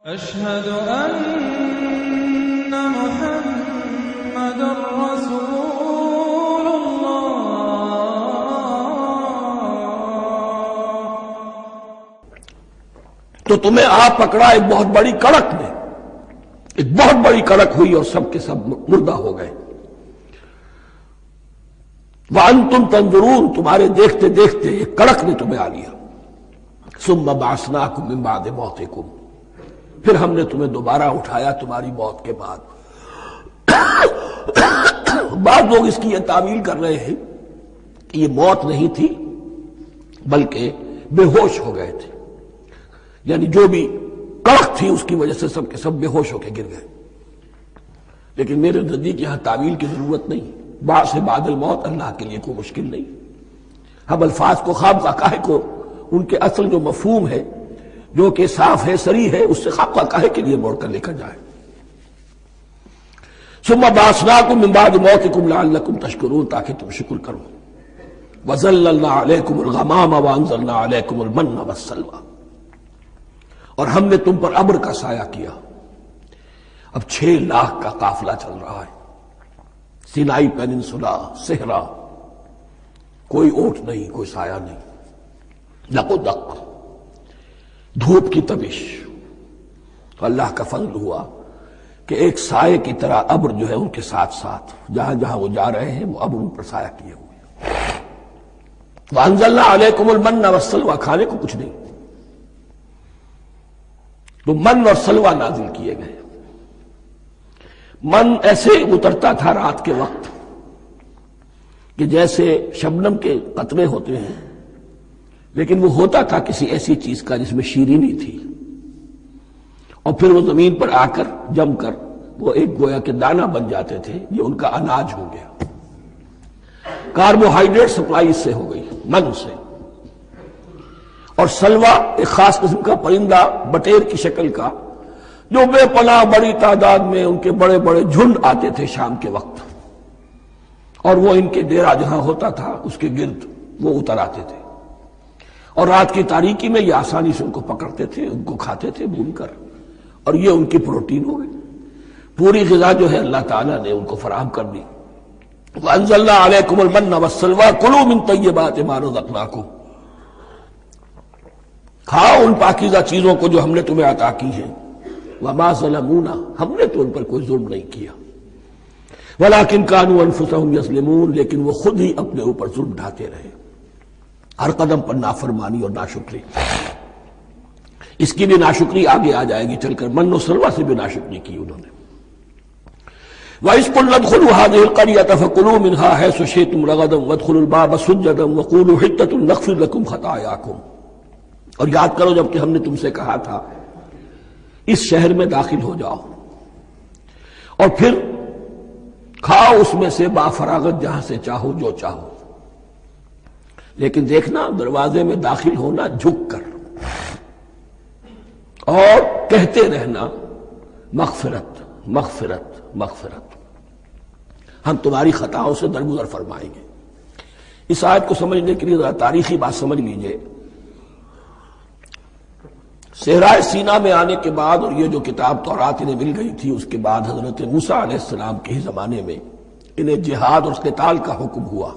أشهد أن محمد رسول تو تمہیں آ پکڑا ایک بہت بڑی کڑک نے، ایک بہت بڑی کڑک ہوئی اور سب کے سب مردہ ہو گئے۔ وَأَنْتُمْ تَنْظُرُونَ، تمہارے دیکھتے دیکھتے ایک کڑک نے تمہیں آ لیا۔ ثُمَّ بَعَثْنَاكُمْ مِنْ بَعْدِ مَوْتِكُمْ، پھر ہم نے تمہیں دوبارہ اٹھایا تمہاری موت کے بعد۔ بعض لوگ اس کی یہ تعویل کر رہے ہیں کہ یہ موت نہیں تھی بلکہ بے ہوش ہو گئے تھے، یعنی جو بھی کڑک تھی اس کی وجہ سے سب کے سب بے ہوش ہو کے گر گئے۔ لیکن میرے نزدیک یہاں تعویل کی ضرورت نہیں، بعد سے بعد الموت اللہ کے لیے کوئی مشکل نہیں۔ ہم الفاظ کو خواب کا کو ان کے اصل جو مفہوم ہے، جو کہ صاف ہے، صریح ہے، اس سے خواب کا کے لیے موڑ کر لے کر جائیں۔ ثم بعثناکم من بعد موتکم لعلکم تشکرون، تاکہ تم شکر کرو۔ وظللنا علیکم الغمام وانزلنا علیکم المن والسلوى، اور ہم نے تم پر ابر کا سایہ کیا۔ اب 6 لاکھ کا قافلہ چل رہا ہے، سینائی پیننسولا، صحرا، کوئی اونٹ نہیں، کوئی سایہ نہیں، دق و دق، دھوپ کی تبش۔ تو اللہ کا فضل ہوا کہ ایک سائے کی طرح ابر جو ہے ان کے ساتھ ساتھ جہاں جہاں وہ جا رہے ہیں وہ ابر ان پر سایہ کیے ہوئے۔ وانزلنا علیکم المن والسلوى، کھانے کو کچھ نہیں، تو من اور سلوہ نازل کیے گئے۔ من ایسے اترتا تھا رات کے وقت کہ جیسے شبنم کے قطرے ہوتے ہیں، لیکن وہ ہوتا تھا کسی ایسی چیز کا جس میں شیرینی تھی، اور پھر وہ زمین پر آ کر جم کر وہ ایک گویا کے دانہ بن جاتے تھے، یہ ان کا اناج ہو گیا۔ کاربوہائیڈریٹ سپلائی اس سے ہو گئی، من سے۔ اور سلوہ ایک خاص قسم کا پرندہ بٹیر کی شکل کا، جو بے پناہ بڑی تعداد میں ان کے بڑے بڑے جھنڈ آتے تھے شام کے وقت، اور وہ ان کے ڈیرا جہاں ہوتا تھا اس کے گرد وہ اتر آتے تھے، اور رات کی تاریکی میں یہ آسانی سے ان کو پکڑتے تھے، ان کو کھاتے تھے بھون کر، اور یہ ان کی پروٹین ہو گئی۔ پوری غذا جو ہے اللہ تعالیٰ نے ان کو فراہم کر دی۔ وَأَنزَلْنَا عَلَيْكُمُ الْمَنَّ وَالسَّلْوَىٰ كُلُوا مِن طَيِّبَاتِ مَا رَزَقْنَاكُمْ، کھاؤ ان پاکیزہ چیزوں کو جو ہم نے تمہیں عطا کی ہیں۔ وَمَا ظَلَمُونَا، ہم نے تو ان پر کوئی ظلم نہیں کیا۔ وَلَٰكِن كَانُوا أَنفُسَهُمْ يَظْلِمُونَ، لیکن وہ خود ہی اپنے اوپر ظلم ڈھاتے رہے، ہر قدم پر نافرمانی اور ناشکری۔ اس کی بھی ناشکری آگے آ جائے گی چل کر، من و سلوہ سے بھی ناشکری کی انہوں نے۔ وَإِذْ قُلْنَا ادْخُلُوا هَٰذِهِ الْقَرْيَةَ فَكُلُوا مِنْهَا حَيْثُ شِئْتُمْ رَغَدًا وَادْخُلُوا الْبَابَ سُجَّدًا وَقُولُوا حِطَّةٌ نَغْفِرْ لَكُمْ خَطَايَاكُمْ، اور یاد کرو جب کہ ہم نے تم سے کہا تھا اس شہر میں داخل ہو جاؤ اور پھر کھاؤ اس میں سے بافراغت جہاں سے چاہو جو چاہو، لیکن دیکھنا دروازے میں داخل ہونا جھک کر، اور کہتے رہنا مغفرت مغفرت مغفرت، ہم تمہاری خطاؤں سے درگزر فرمائیں گے۔ اس آیت کو سمجھنے کے لیے ذرا تاریخی بات سمجھ لیجئے۔ صحرائے سینا میں آنے کے بعد، اور یہ جو کتاب تورات انہیں مل گئی تھی، اس کے بعد حضرت موسیٰ علیہ السلام کے ہی زمانے میں انہیں جہاد اور قتال کا حکم ہوا۔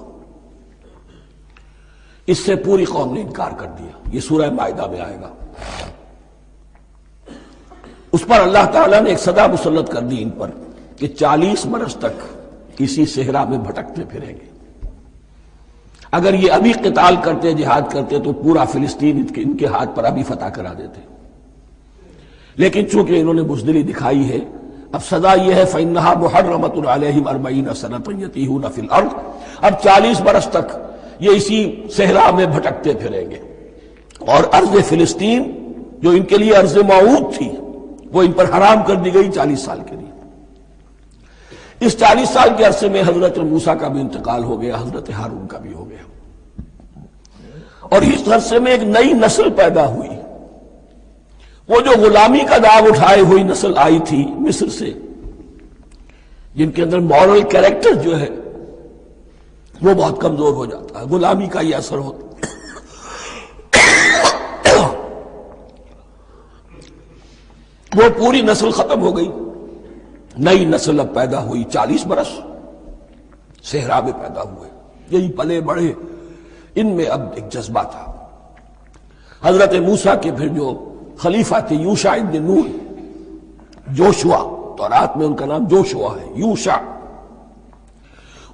اس سے پوری قوم نے انکار کر دیا، یہ سورہ مائدہ میں آئے گا۔ اس پر اللہ تعالیٰ نے ایک صدا مسلط کر دی ان پر کہ 40 برس تک اسی صحرا میں بھٹکتے پھریں گے۔ اگر یہ ابھی قتال کرتے، جہاد کرتے، تو پورا فلسطین ان کے ہاتھ پر ابھی فتح کرا دیتے، لیکن چونکہ انہوں نے بزدلی دکھائی ہے، اب سزا یہ ہے فَإِنَّهَا مُحَرَّمَةٌ عَلَيْهِمْ 40 سَنَةً يَتِيهُونَ فِي الْأَرْضِ، اب 40 برس تک یہ اسی صحرا میں بھٹکتے پھریں گے، اور ارض فلسطین جو ان کے لیے ارض موعود تھی وہ ان پر حرام کر دی گئی 40 سال کے لیے۔ اس 40 سال کے عرصے میں حضرت موسیٰ کا بھی انتقال ہو گیا، حضرت ہارون کا بھی ہو گیا، اور اس عرصے میں ایک نئی نسل پیدا ہوئی، وہ جو غلامی کا داغ اٹھائے ہوئی نسل آئی تھی مصر سے، جن کے اندر مورل کیریکٹر جو ہے وہ بہت کمزور ہو جاتا ہے، غلامی کا یہ اثر ہوتا ہے۔ وہ پوری نسل ختم ہو گئی، نئی نسل اب پیدا ہوئی، 40 برس صحرا میں پیدا ہوئے، یہی پلے بڑھے، ان میں اب ایک جذبہ تھا۔ حضرت موسیٰ کے پھر جو خلیفہ تھے یوشع ابن نون، جوشوا، تورات میں ان کا نام جوشوا ہے، یوشع،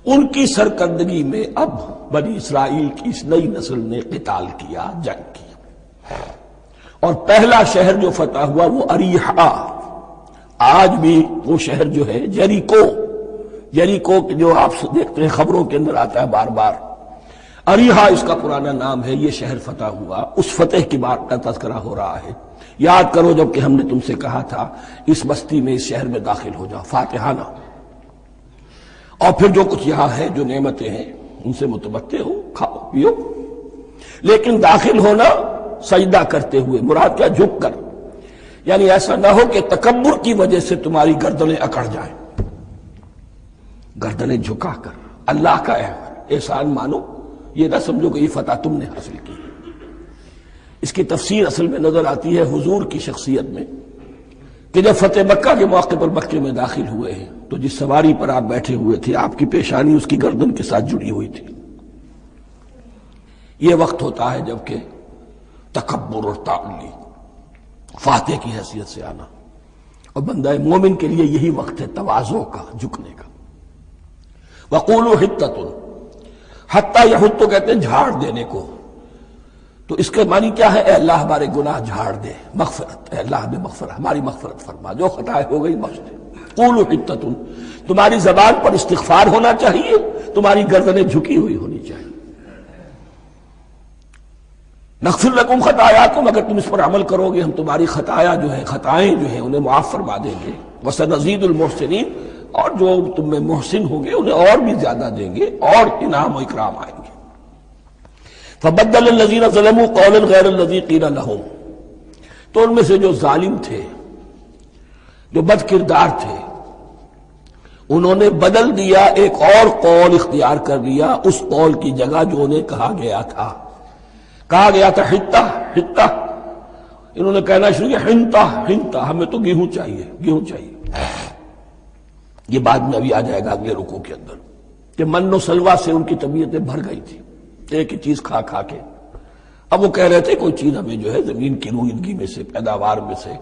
ان کی سرکردگی میں اب بنی اسرائیل کی اس نئی نسل نے قتال کیا، جنگ کی، اور پہلا شہر جو فتح ہوا وہ اریحا۔ آج بھی وہ شہر جو ہے جیریکو جو آپ دیکھتے ہیں خبروں کے اندر آتا ہے بار بار، اریحا اس کا پرانا نام ہے، یہ شہر فتح ہوا، اس فتح کی بات کا تذکرہ ہو رہا ہے۔ یاد کرو جب کہ ہم نے تم سے کہا تھا اس بستی میں، اس شہر میں داخل ہو جاؤ فاتحانہ، اور پھر جو کچھ یہاں ہے، جو نعمتیں ہیں ان سے متمتع ہو، کھاؤ پیو، لیکن داخل ہونا سجدہ کرتے ہوئے، مراد کیا؟ جھک کر، یعنی ایسا نہ ہو کہ تکبر کی وجہ سے تمہاری گردنیں اکڑ جائیں، گردنیں جھکا کر اللہ کا احسان مانو، یہ نہ سمجھو کہ یہ فتح تم نے حاصل کی۔ اس کی تفسیر اصل میں نظر آتی ہے حضور کی شخصیت میں، کہ جب فتح مکہ کے موقع پر مکے میں داخل ہوئے ہیں تو جس سواری پر آپ بیٹھے ہوئے تھے، آپ کی پیشانی اس کی گردن کے ساتھ جڑی ہوئی تھی۔ یہ وقت ہوتا ہے جب کہ تکبر اور تعلی، فاتح کی حیثیت سے آنا، اور بندہ مومن کے لیے یہی وقت ہے تواضع کا، جھکنے کا۔ وَقُولُوا حِطَّةٌ، حتیٰ یحط تو کہتے ہیں جھاڑ دینے کو، تو اس کے معنی کیا ہے؟ اے اللہ ہمارے گناہ جھاڑ دے، مغفرت، اے اللہ ہمیں مغفرت، ہماری مغفرت فرما، جو خطائیں ہو گئی بخش دے۔ قولوا حطۃ، تمہاری زبان پر استغفار ہونا چاہیے، تمہاری گردنیں جھکی ہوئی ہونی چاہیے۔ نغفر لکم خطایاکم، اگر تم اس پر عمل کرو گے ہم تمہاری خطائیں جو ہیں انہیں معاف فرما دیں گے۔ وسنزید المحسنین، اور جو تم میں محسن ہوں گے انہیں اور بھی زیادہ دیں گے، اور انعام و اکرام آئیں گے۔ فبدل الذین ظلموا قولا غیر الذی قیل لہم، تو ان میں سے جو ظالم تھے، جو بد کردار تھے، انہوں نے بدل دیا، ایک اور قول اختیار کر لیا اس قول کی جگہ جو انہیں کہا گیا تھا حتہ حتہ، انہوں نے کہنا شروع کیا حنطہ حنطہ، ہمیں تو گیہوں چاہیے۔ یہ بعد میں ابھی آ جائے گا اگلے رکوع کے اندر، کہ من و سلوہ سے ان کی طبیعتیں بھر گئی تھی، ایک ہی چیز کھا کے۔ اب وہ کہہ رہے تھے کوئی چیز ہمیں جو ہے زمین کی روئیدگی میں سے، پیداوار میں سے،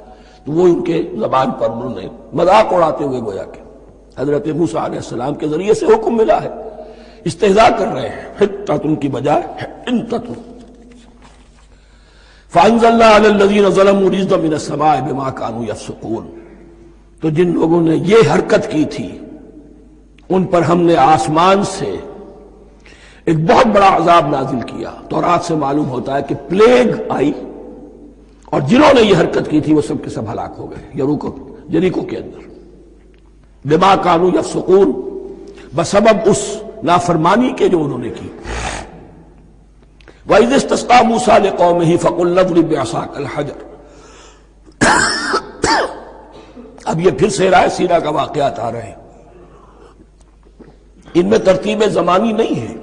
تو وہ ان کے زبان پر انہوں نے مذاق اڑاتے ہوئے گویا کہ حضرت موسیٰ علیہ السلام کے ذریعے سے حکم ملا ہے، استہزاء کر رہے ہیں، حطۃ کی بجائے حنطۃ۔ فانزلنا علی الذین ظلموا رجزا من السماء بما كانوا یفسقون، تو جن لوگوں نے یہ حرکت کی تھی ان پر ہم نے آسمان سے ایک بہت بڑا عذاب نازل کیا۔ تورات سے معلوم ہوتا ہے کہ پلیگ آئی، اور جنہوں نے یہ حرکت کی تھی وہ سب کے سب ہلاک ہو گئے یریکو کے اندر، بما كانوا یفسقون، بسبب اس نافرمانی کے جو انہوں نے کی۔ وَإِذِ اسْتَسْقَىٰ مُوسَىٰ لِقَوْمِهِ فَقُلْ اضْرِب بِّعَصَاكَ الْحَجَرَ، اب یہ پھر صحرائے سینا کا واقعات آ رہے ہیں، ان میں ترتیب زمانی نہیں ہے۔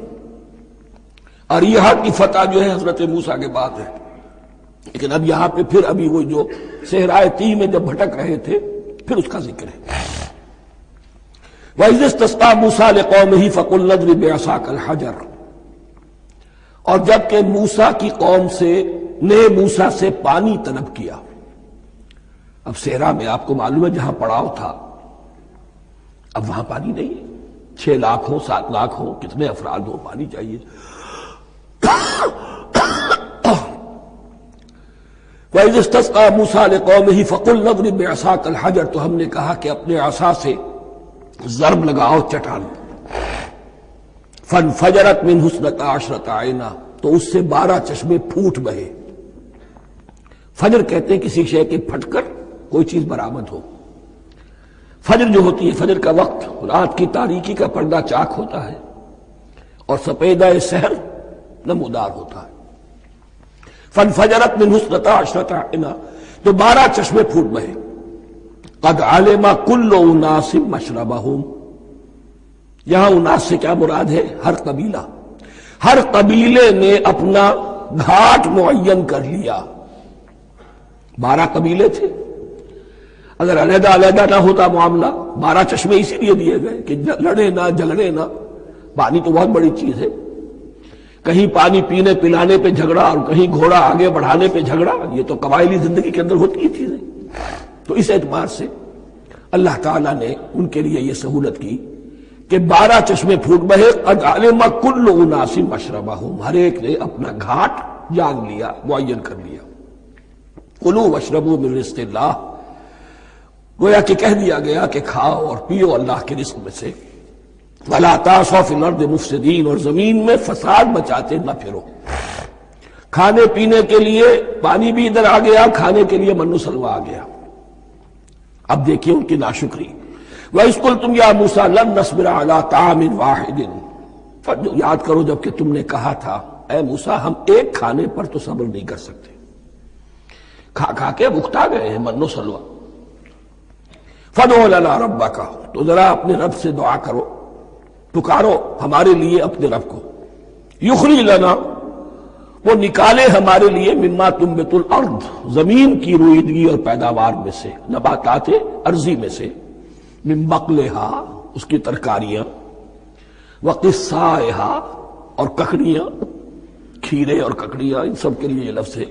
اریحا کی فتح جو ہے حضرت موسیٰ کے بعد ہے، لیکن اب یہاں پہ پھر ابھی وہ جو صحرائے تیہ میں جب بھٹک رہے تھے پھر اس کا ذکر ہے۔ وَإِذِ اسْتَسْقَىٰ مُوسَىٰ لِقَوْمِهِ فَقُلْ اضْرِب بِّعَصَاكَ الْحَجَرَ، اور جب کہ موسیٰ کی قوم نے موسیٰ سے پانی طلب کیا، اب صحرا میں آپ کو معلوم ہے جہاں پڑاؤ تھا اب وہاں پانی نہیں ہے، 6 لاکھ ہو 7 لاکھ ہو، کتنے افراد ہو، پانی چاہیے۔ وَإِذِ اسْتَسْقَىٰ مُوسَىٰ لِقَوْمِهِ فَقُلْ اضْرِب بِّعَصَاكَ الْحَجَرَ، تو ہم نے کہا کہ اپنے عصا سے ضرب لگاؤ چٹان، فَانْفَجَرَتْ مِنْهُ اثْنَتَا عَشْرَةَ عَيْنًا، تو اس سے 12 چشمے پھوٹ بہے۔ فجر کہتے ہیں کسی شے کے پھٹ کر کوئی چیز برآمد ہو۔ فجر جو ہوتی ہے، فجر کا وقت رات کی تاریکی کا پردہ چاک ہوتا ہے اور سپیدہ سحر نمودار ہوتا ہے۔ فَانْفَجَرَتْ مِنْهُ اثْنَتَا عَشْرَةَ عَيْنًا، تو 12 چشمے پھوٹ بہے۔ قَدْ عَلِمَ كُلُّ أُنَاسٍ مَشْرَبَهُمْ، یہاں اناس سے کیا مراد ہے؟ ہر قبیلہ، ہر قبیلے نے اپنا گھاٹ معین کر لیا۔ 12 قبیلے تھے، اگر علیحدہ علیحدہ نہ ہوتا معاملہ، 12 چشمے اسی لیے دیے گئے کہ لڑے نہ جھگڑے نہ. پانی تو بہت بڑی چیز ہے، کہیں پانی پینے پلانے پہ جھگڑا اور کہیں گھوڑا آگے بڑھانے پہ جھگڑا، یہ تو قبائلی زندگی کے اندر ہوتی ہی چیزیں. تو اس اعتبار سے اللہ تعالیٰ نے ان کے لیے یہ سہولت کی کہ 12 چشمے پھوٹ بہے. قد علم کل اناس مشربہم، ہر ایک نے اپنا گھاٹ جان لیا، معین کر لیا. کلوا واشربوا من رزق اللہ، گویا کہ کہہ دیا گیا کہ کھاؤ اور پیو اللہ کے رزق میں سے. ولا تعثوا فی الارض مفسدین، اور زمین میں فساد مچاتے نہ پھرو. کھانے پینے کے لیے پانی بھی ادھر آ گیا، کھانے کے لیے من و سلوہ آ گیا. اب دیکھیے ان کی ناشکری. وَإِذْ قُلْتُمْ يَا مُوسَىٰ لَن نَّصْبِرَ عَلَىٰ طَعَامٍ وَاحِدٍ، یاد کرو جب کہ تم نے کہا تھا اے موسیٰ ہم ایک کھانے پر تو صبر نہیں کر سکتے. کھا کھا کے بکتا گئے ہیں من و سلوہ. فَادْعُ لَنَا رَبَّكَ، تو ذرا اپنے رب سے دعا کرو، پکارو ہمارے لیے اپنے رب کو. یخرج لنا، وہ نکالے ہمارے لیے مما تنبت الارض، زمین کی روئیدگی اور پیداوار میں سے، نباتات ارضی میں سے، من بقلہا، اس کی ترکاریاں، وقصائہا، اور ککڑیاں، کھیرے اور ککڑیاں، ان سب کے لیے یہ لفظ ہے.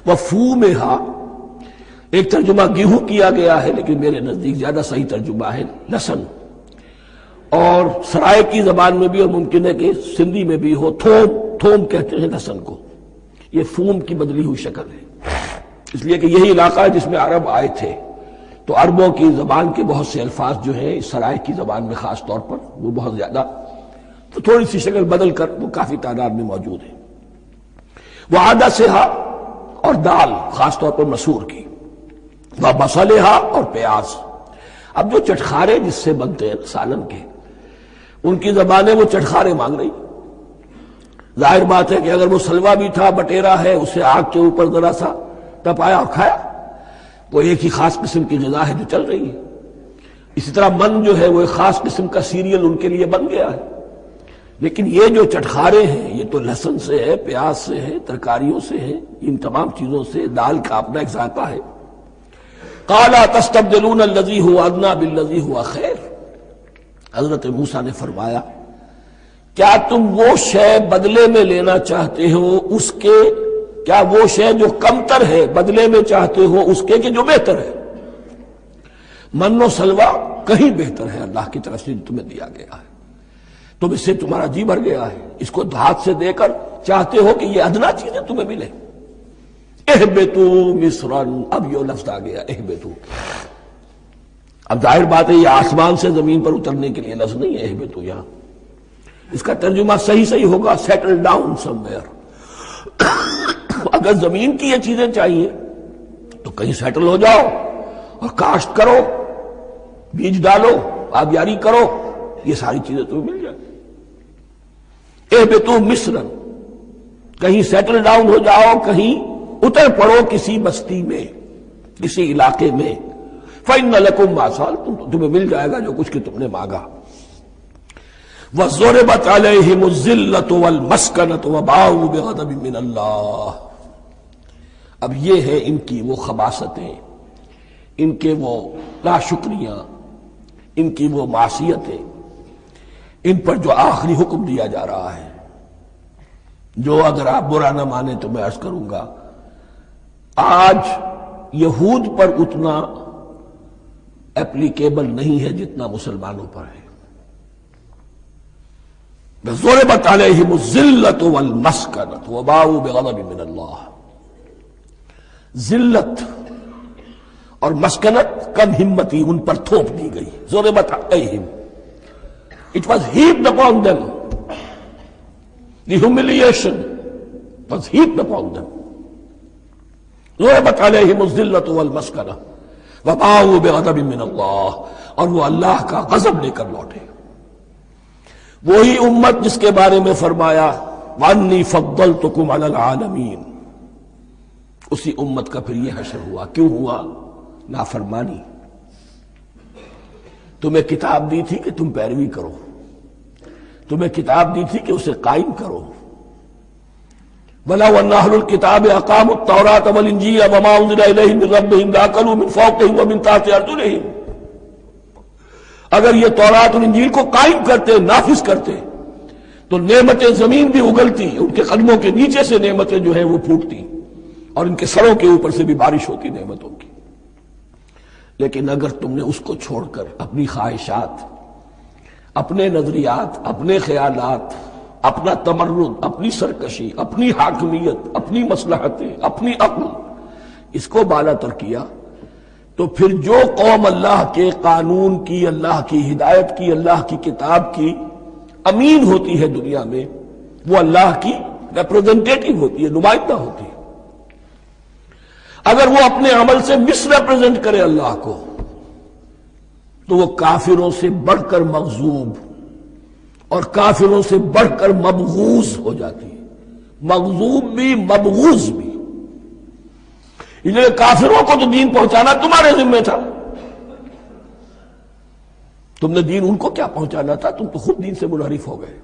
وفومہا، ایک ترجمہ گیہوں کیا گیا ہے لیکن میرے نزدیک زیادہ صحیح ترجمہ ہے لہسن، اور سرائے کی زبان میں بھی اور ممکن ہے کہ سندھی میں بھی ہو تھوم. تھوم کہتے ہیں لہسن کو، یہ فوم کی بدلی ہوئی شکل ہے، اس لیے کہ یہی علاقہ ہے جس میں عرب آئے تھے، تو عربوں کی زبان کے بہت سے الفاظ جو ہیں اس سرائے کی زبان میں خاص طور پر وہ بہت زیادہ، تو تھوڑی سی شکل بدل کر وہ کافی تعداد میں موجود ہے. وعدسہا، اور دال خاص طور پر مسور کی، وبصلہا، اور پیاز. اب جو چٹخارے جس سے بنتے ہیں سالن کے، ان کی زبانیں وہ چٹخارے مانگ رہی. ظاہر بات ہے کہ اگر وہ سلوا بھی تھا، بٹیرا ہے، اسے آگ کے اوپر ذرا سا تپایا اور کھایا، وہ ایک ہی خاص قسم کی غذا ہے جو چل رہی ہے. اسی طرح من جو ہے وہ ایک خاص قسم کا سیریل ان کے لیے بن گیا ہے. لیکن یہ جو چٹخارے ہیں یہ تو لہسن سے ہے، پیاز سے ہے، ترکاریوں سے ہے، ان تمام چیزوں سے، دال کا اپنا ایک ذائقہ ہے. قَالَ تَسْتَبْدِلُونَ الَّذِي هُوَ أَدْنَىٰ بِالَّذِي هُوَ خَيْرٌ، حضرت موسیٰ نے فرمایا کیا تم وہ شے بدلے میں لینا چاہتے ہو اس کے، کیا وہ شے جو کمتر ہے بدلے میں چاہتے ہو اس کے کہ جو بہتر ہے. من و سلوہ کہیں بہتر ہے اللہ کی طرف سے جو تمہیں دیا گیا ہے، تم اس سے تمہارا جی بھر گیا ہے، اس کو ہاتھ سے دے کر چاہتے ہو کہ یہ ادنا چیزیں تمہیں ملے. اہبطوا مصرا، اب یہ لفظ آ گیا اہبطوا. اب ظاہر بات ہے یہ آسمان سے زمین پر اترنے کے لیے لفظ نہیں ہے اہبطوا، یہاں اس کا ترجمہ صحیح ہوگا سیٹل ڈاؤن سم ویئر. اگر زمین کی یہ چیزیں چاہیے تو کہیں سیٹل ہو جاؤ اور کاشت کرو، بیج ڈالو، آبیاری کرو، یہ ساری چیزیں تمہیں مل جائیں. اہبطوا مصرا، کہیں سیٹل ڈاؤن ہو جاؤ، کہیں اتر پڑو کسی بستی میں، کسی علاقے میں. فَإِنَّ لَكُمْ مَا سَأَلْتُمْ، تمہیں مل جائے گا جو کچھ کہ تم نے مانگا. وَضُرِبَتْ عَلَيْهِمُ الذِّلَّةُ وَالْمَسْكَنَةُ وَبَاءُوا بِغَضَبٍ مِّنَ اللَّهِ. اب یہ ہے ان کی وہ خباثتیں، ان کے وہ ناشکریاں، ان کی وہ معصیتیں، ان پر جو آخری حکم دیا جا رہا ہے، جو اگر آپ برا نہ مانیں تو میں عرض کروں گا آج یہود پر اتنا اپلیکیبل نہیں ہے جتنا مسلمانوں پر ہے. ضربت علیہم الذلۃ والمسکنۃ وباؤوا بغضب من اللہ. ذلت اور مسکنت، کم ہمتی ان پر تھوپ دی گئی. ضربت علیہم، it was heaped upon them. The humiliation was heaped upon them. ضربت علیہم الذلۃ والمسکنۃ وباؤوا بغضب من اللہ، اور وہ اللہ کا غضب لے کر لوٹے. وہی امت جس کے بارے میں فرمایا وَأَنِّي فَضَّلْتُكُمْ عَلَى الْعَالَمِينَ، اسی امت کا پھر یہ حشر ہوا. کیوں ہوا؟ نافرمانی. تمہیں کتاب دی تھی کہ تم پیروی کرو، تمہیں کتاب دی تھی کہ اسے قائم کرو. وَلَوْ أَنَّ أَهْلَ الْكِتَابِ أَقَامُوا التَّوْرَاةَ وَالْإِنْجِيلَ وَمَا أُنزِلَ إِلَيْهِم مِّن رَّبِّهِمْ لَأَكَلُوا مِن فَوْقِهِمْ وَمِن تَحْتِ أَرْجُلِهِمْ، اگر یہ تورات اور انجیل کو قائم کرتے، نافذ کرتے، تو نعمتیں زمین بھی اگلتی، ان کے قدموں کے نیچے سے نعمتیں جو ہیں وہ پھوٹتی، اور ان کے سروں کے اوپر سے بھی بارش ہوتی نعمتوں کی۔ لیکن اگر تم نے اس کو چھوڑ کر اپنی خواہشات، اپنے نظریات، اپنے خیالات، اپنا تمرد، اپنی سرکشی، اپنی حاکمیت، اپنی مصلحتیں، اپنی عقل، اس کو بالا تر کیا، تو پھر جو قوم اللہ کے قانون کی، اللہ کی ہدایت کی، اللہ کی کتاب کی امین ہوتی ہے دنیا میں، وہ اللہ کی ریپرزنٹیٹو ہوتی ہے، نمائندہ ہوتی ہے۔ اگر وہ اپنے عمل سے مس ریپرزینٹ کرے اللہ کو، تو وہ کافروں سے بڑھ کر مغضوب اور کافروں سے بڑھ کر مبغوض ہو جاتی ہے، مغضوب بھی مبغوض بھی۔ کافروں کو تو دین پہنچانا تمہارے ذمہ تھا، تم نے دین ان کو کیا پہنچانا تھا، تم تو خود دین سے منحرف ہو گئے۔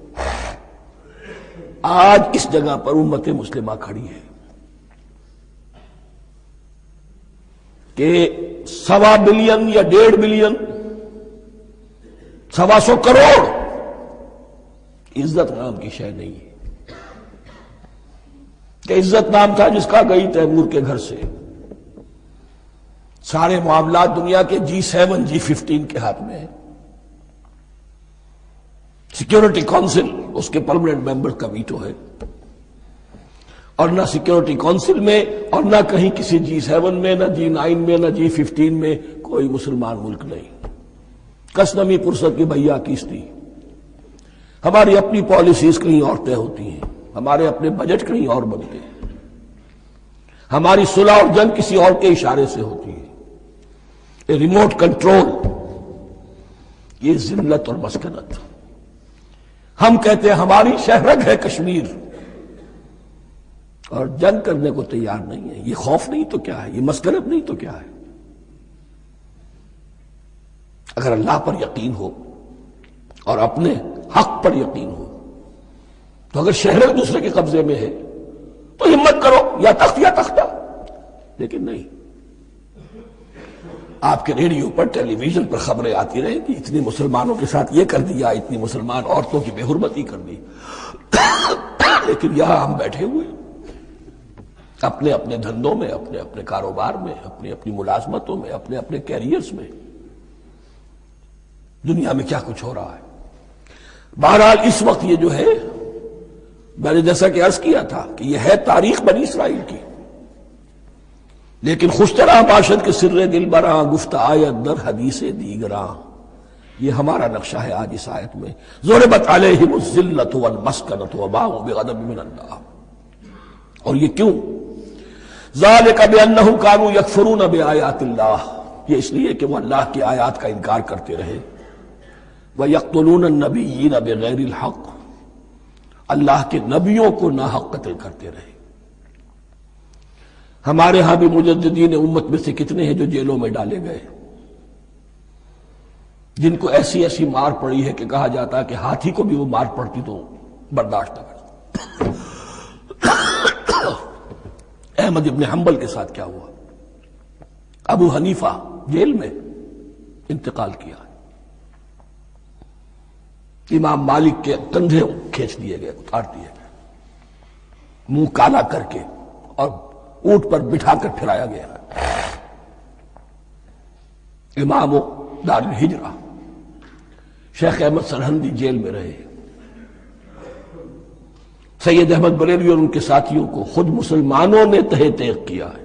آج اس جگہ پر امت مسلمہ کھڑی ہے کہ 1.25 بلین یا 1.5 بلین، 125 کروڑ عزت نام کی شے نہیں ہے، کہ عزت نام تھا جس کا گئی تیمور کے گھر سے، سارے معاملات دنیا کے G7 G15 کے ہاتھ میں ہے، سیکیورٹی کونسل اس کے پرماننٹ ممبر کا ویٹو ہے، اور نہ سیکیورٹی کونسل میں اور نہ کہیں کسی G7 میں، نہ G9 میں، نہ G15 میں کوئی مسلمان ملک نہیں۔ کس نمی پرست کی بھیا کیستی، ہماری اپنی پالیسیز کہیں اور طے ہوتی ہیں، ہمارے اپنے بجٹ کہیں اور بنتے ہیں، ہماری صلح اور جنگ کسی اور کے اشارے سے ہوتی ہے، ریموٹ کنٹرول، یہ ذلت اور مسکنت۔ ہم کہتے ہیں ہماری شہرگ ہے کشمیر، اور جنگ کرنے کو تیار نہیں ہے۔ یہ خوف نہیں تو کیا ہے، یہ مسکنت نہیں تو کیا ہے؟ اگر اللہ پر یقین ہو اور اپنے حق پر یقین ہو تو اگر شہر دوسرے کے قبضے میں ہے تو ہمت کرو، یا تخت یا تختہ، لیکن نہیں۔ آپ کے ریڈیو پر، ٹیلی ویژن پر خبریں آتی رہیں کہ اتنے مسلمانوں کے ساتھ یہ کر دیا، اتنی مسلمان عورتوں کی بے حرمتی کر دی، لیکن یہاں ہم بیٹھے ہوئے اپنے اپنے دھندوں میں، اپنے اپنے کاروبار میں، اپنی اپنی ملازمتوں میں، اپنے اپنے کیریئرز میں، دنیا میں کیا کچھ ہو رہا ہے۔ بہرحال اس وقت یہ جو ہے، میں نے جیسا کہ عرض کیا تھا کہ یہ ہے تاریخ بنی اسرائیل کی، لیکن خوشترا باشد کے سر دل براں، گفت آیت در حدیث دیگراں، یہ ہمارا نقشہ ہے آج اس آیت میں۔ ضربت علیہم الذلۃ والمسکنۃ وباءوا بغضب من اللہ، اور یہ کیوں؟ ذالک بانہم کانوا یکفرون بآیات اللہ، یہ اس لیے کہ وہ اللہ کی آیات کا انکار کرتے رہے، وَيَقْتُلُونَ النَّبِيِّينَ بِغَيْرِ الْحَقِّ، اللہ کے نبیوں کو ناحق قتل کرتے رہے۔ ہمارے ہاں بھی مجددین امت میں سے کتنے ہیں جو جیلوں میں ڈالے گئے، جن کو ایسی ایسی مار پڑی ہے کہ کہا جاتا ہے کہ ہاتھی کو بھی وہ مار پڑتی تو برداشت نہ کرتا۔ احمد ابن حنبل کے ساتھ کیا ہوا؟ ابو حنیفہ جیل میں انتقال کیا، امام مالک کے کندھے کھینچ دیے گئے، اتار دیے گئے، منہ کالا کر کے اور اونٹ پر بٹھا کر پھرایا گیا۔ امام دار الہجرہ شیخ احمد سرہندی جیل میں رہے، سید احمد بریلوی اور ان کے ساتھیوں کو خود مسلمانوں نے تہہ تیغ کیا ہے۔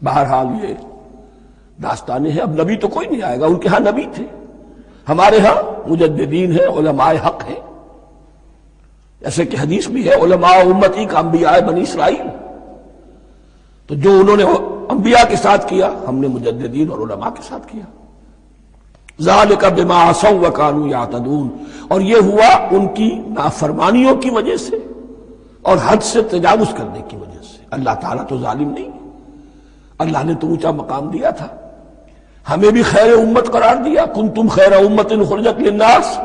بہرحال یہ داستانیں ہیں، اب نبی تو کوئی نہیں آئے گا، ان کے ہاں نبی تھے، ہمارے ہاں مجددین ہیں، علماء حق ہیں، ایسے کہ حدیث بھی ہے علماء امتی کا انبیاء بنی اسرائیل، تو جو انہوں نے انبیاء کے ساتھ کیا ہم نے مجددین اور علماء کے ساتھ کیا۔ ذالک بما عصوا وکانوا یعتدون، اور یہ ہوا ان کی نافرمانیوں کی وجہ سے اور حد سے تجاوز کرنے کی وجہ سے۔ اللہ تعالیٰ تو ظالم نہیں، اللہ نے تو اونچا مقام دیا تھا، ہمیں بھی خیر امت قرار دیا، کنتم خیر امت اخرجت للناس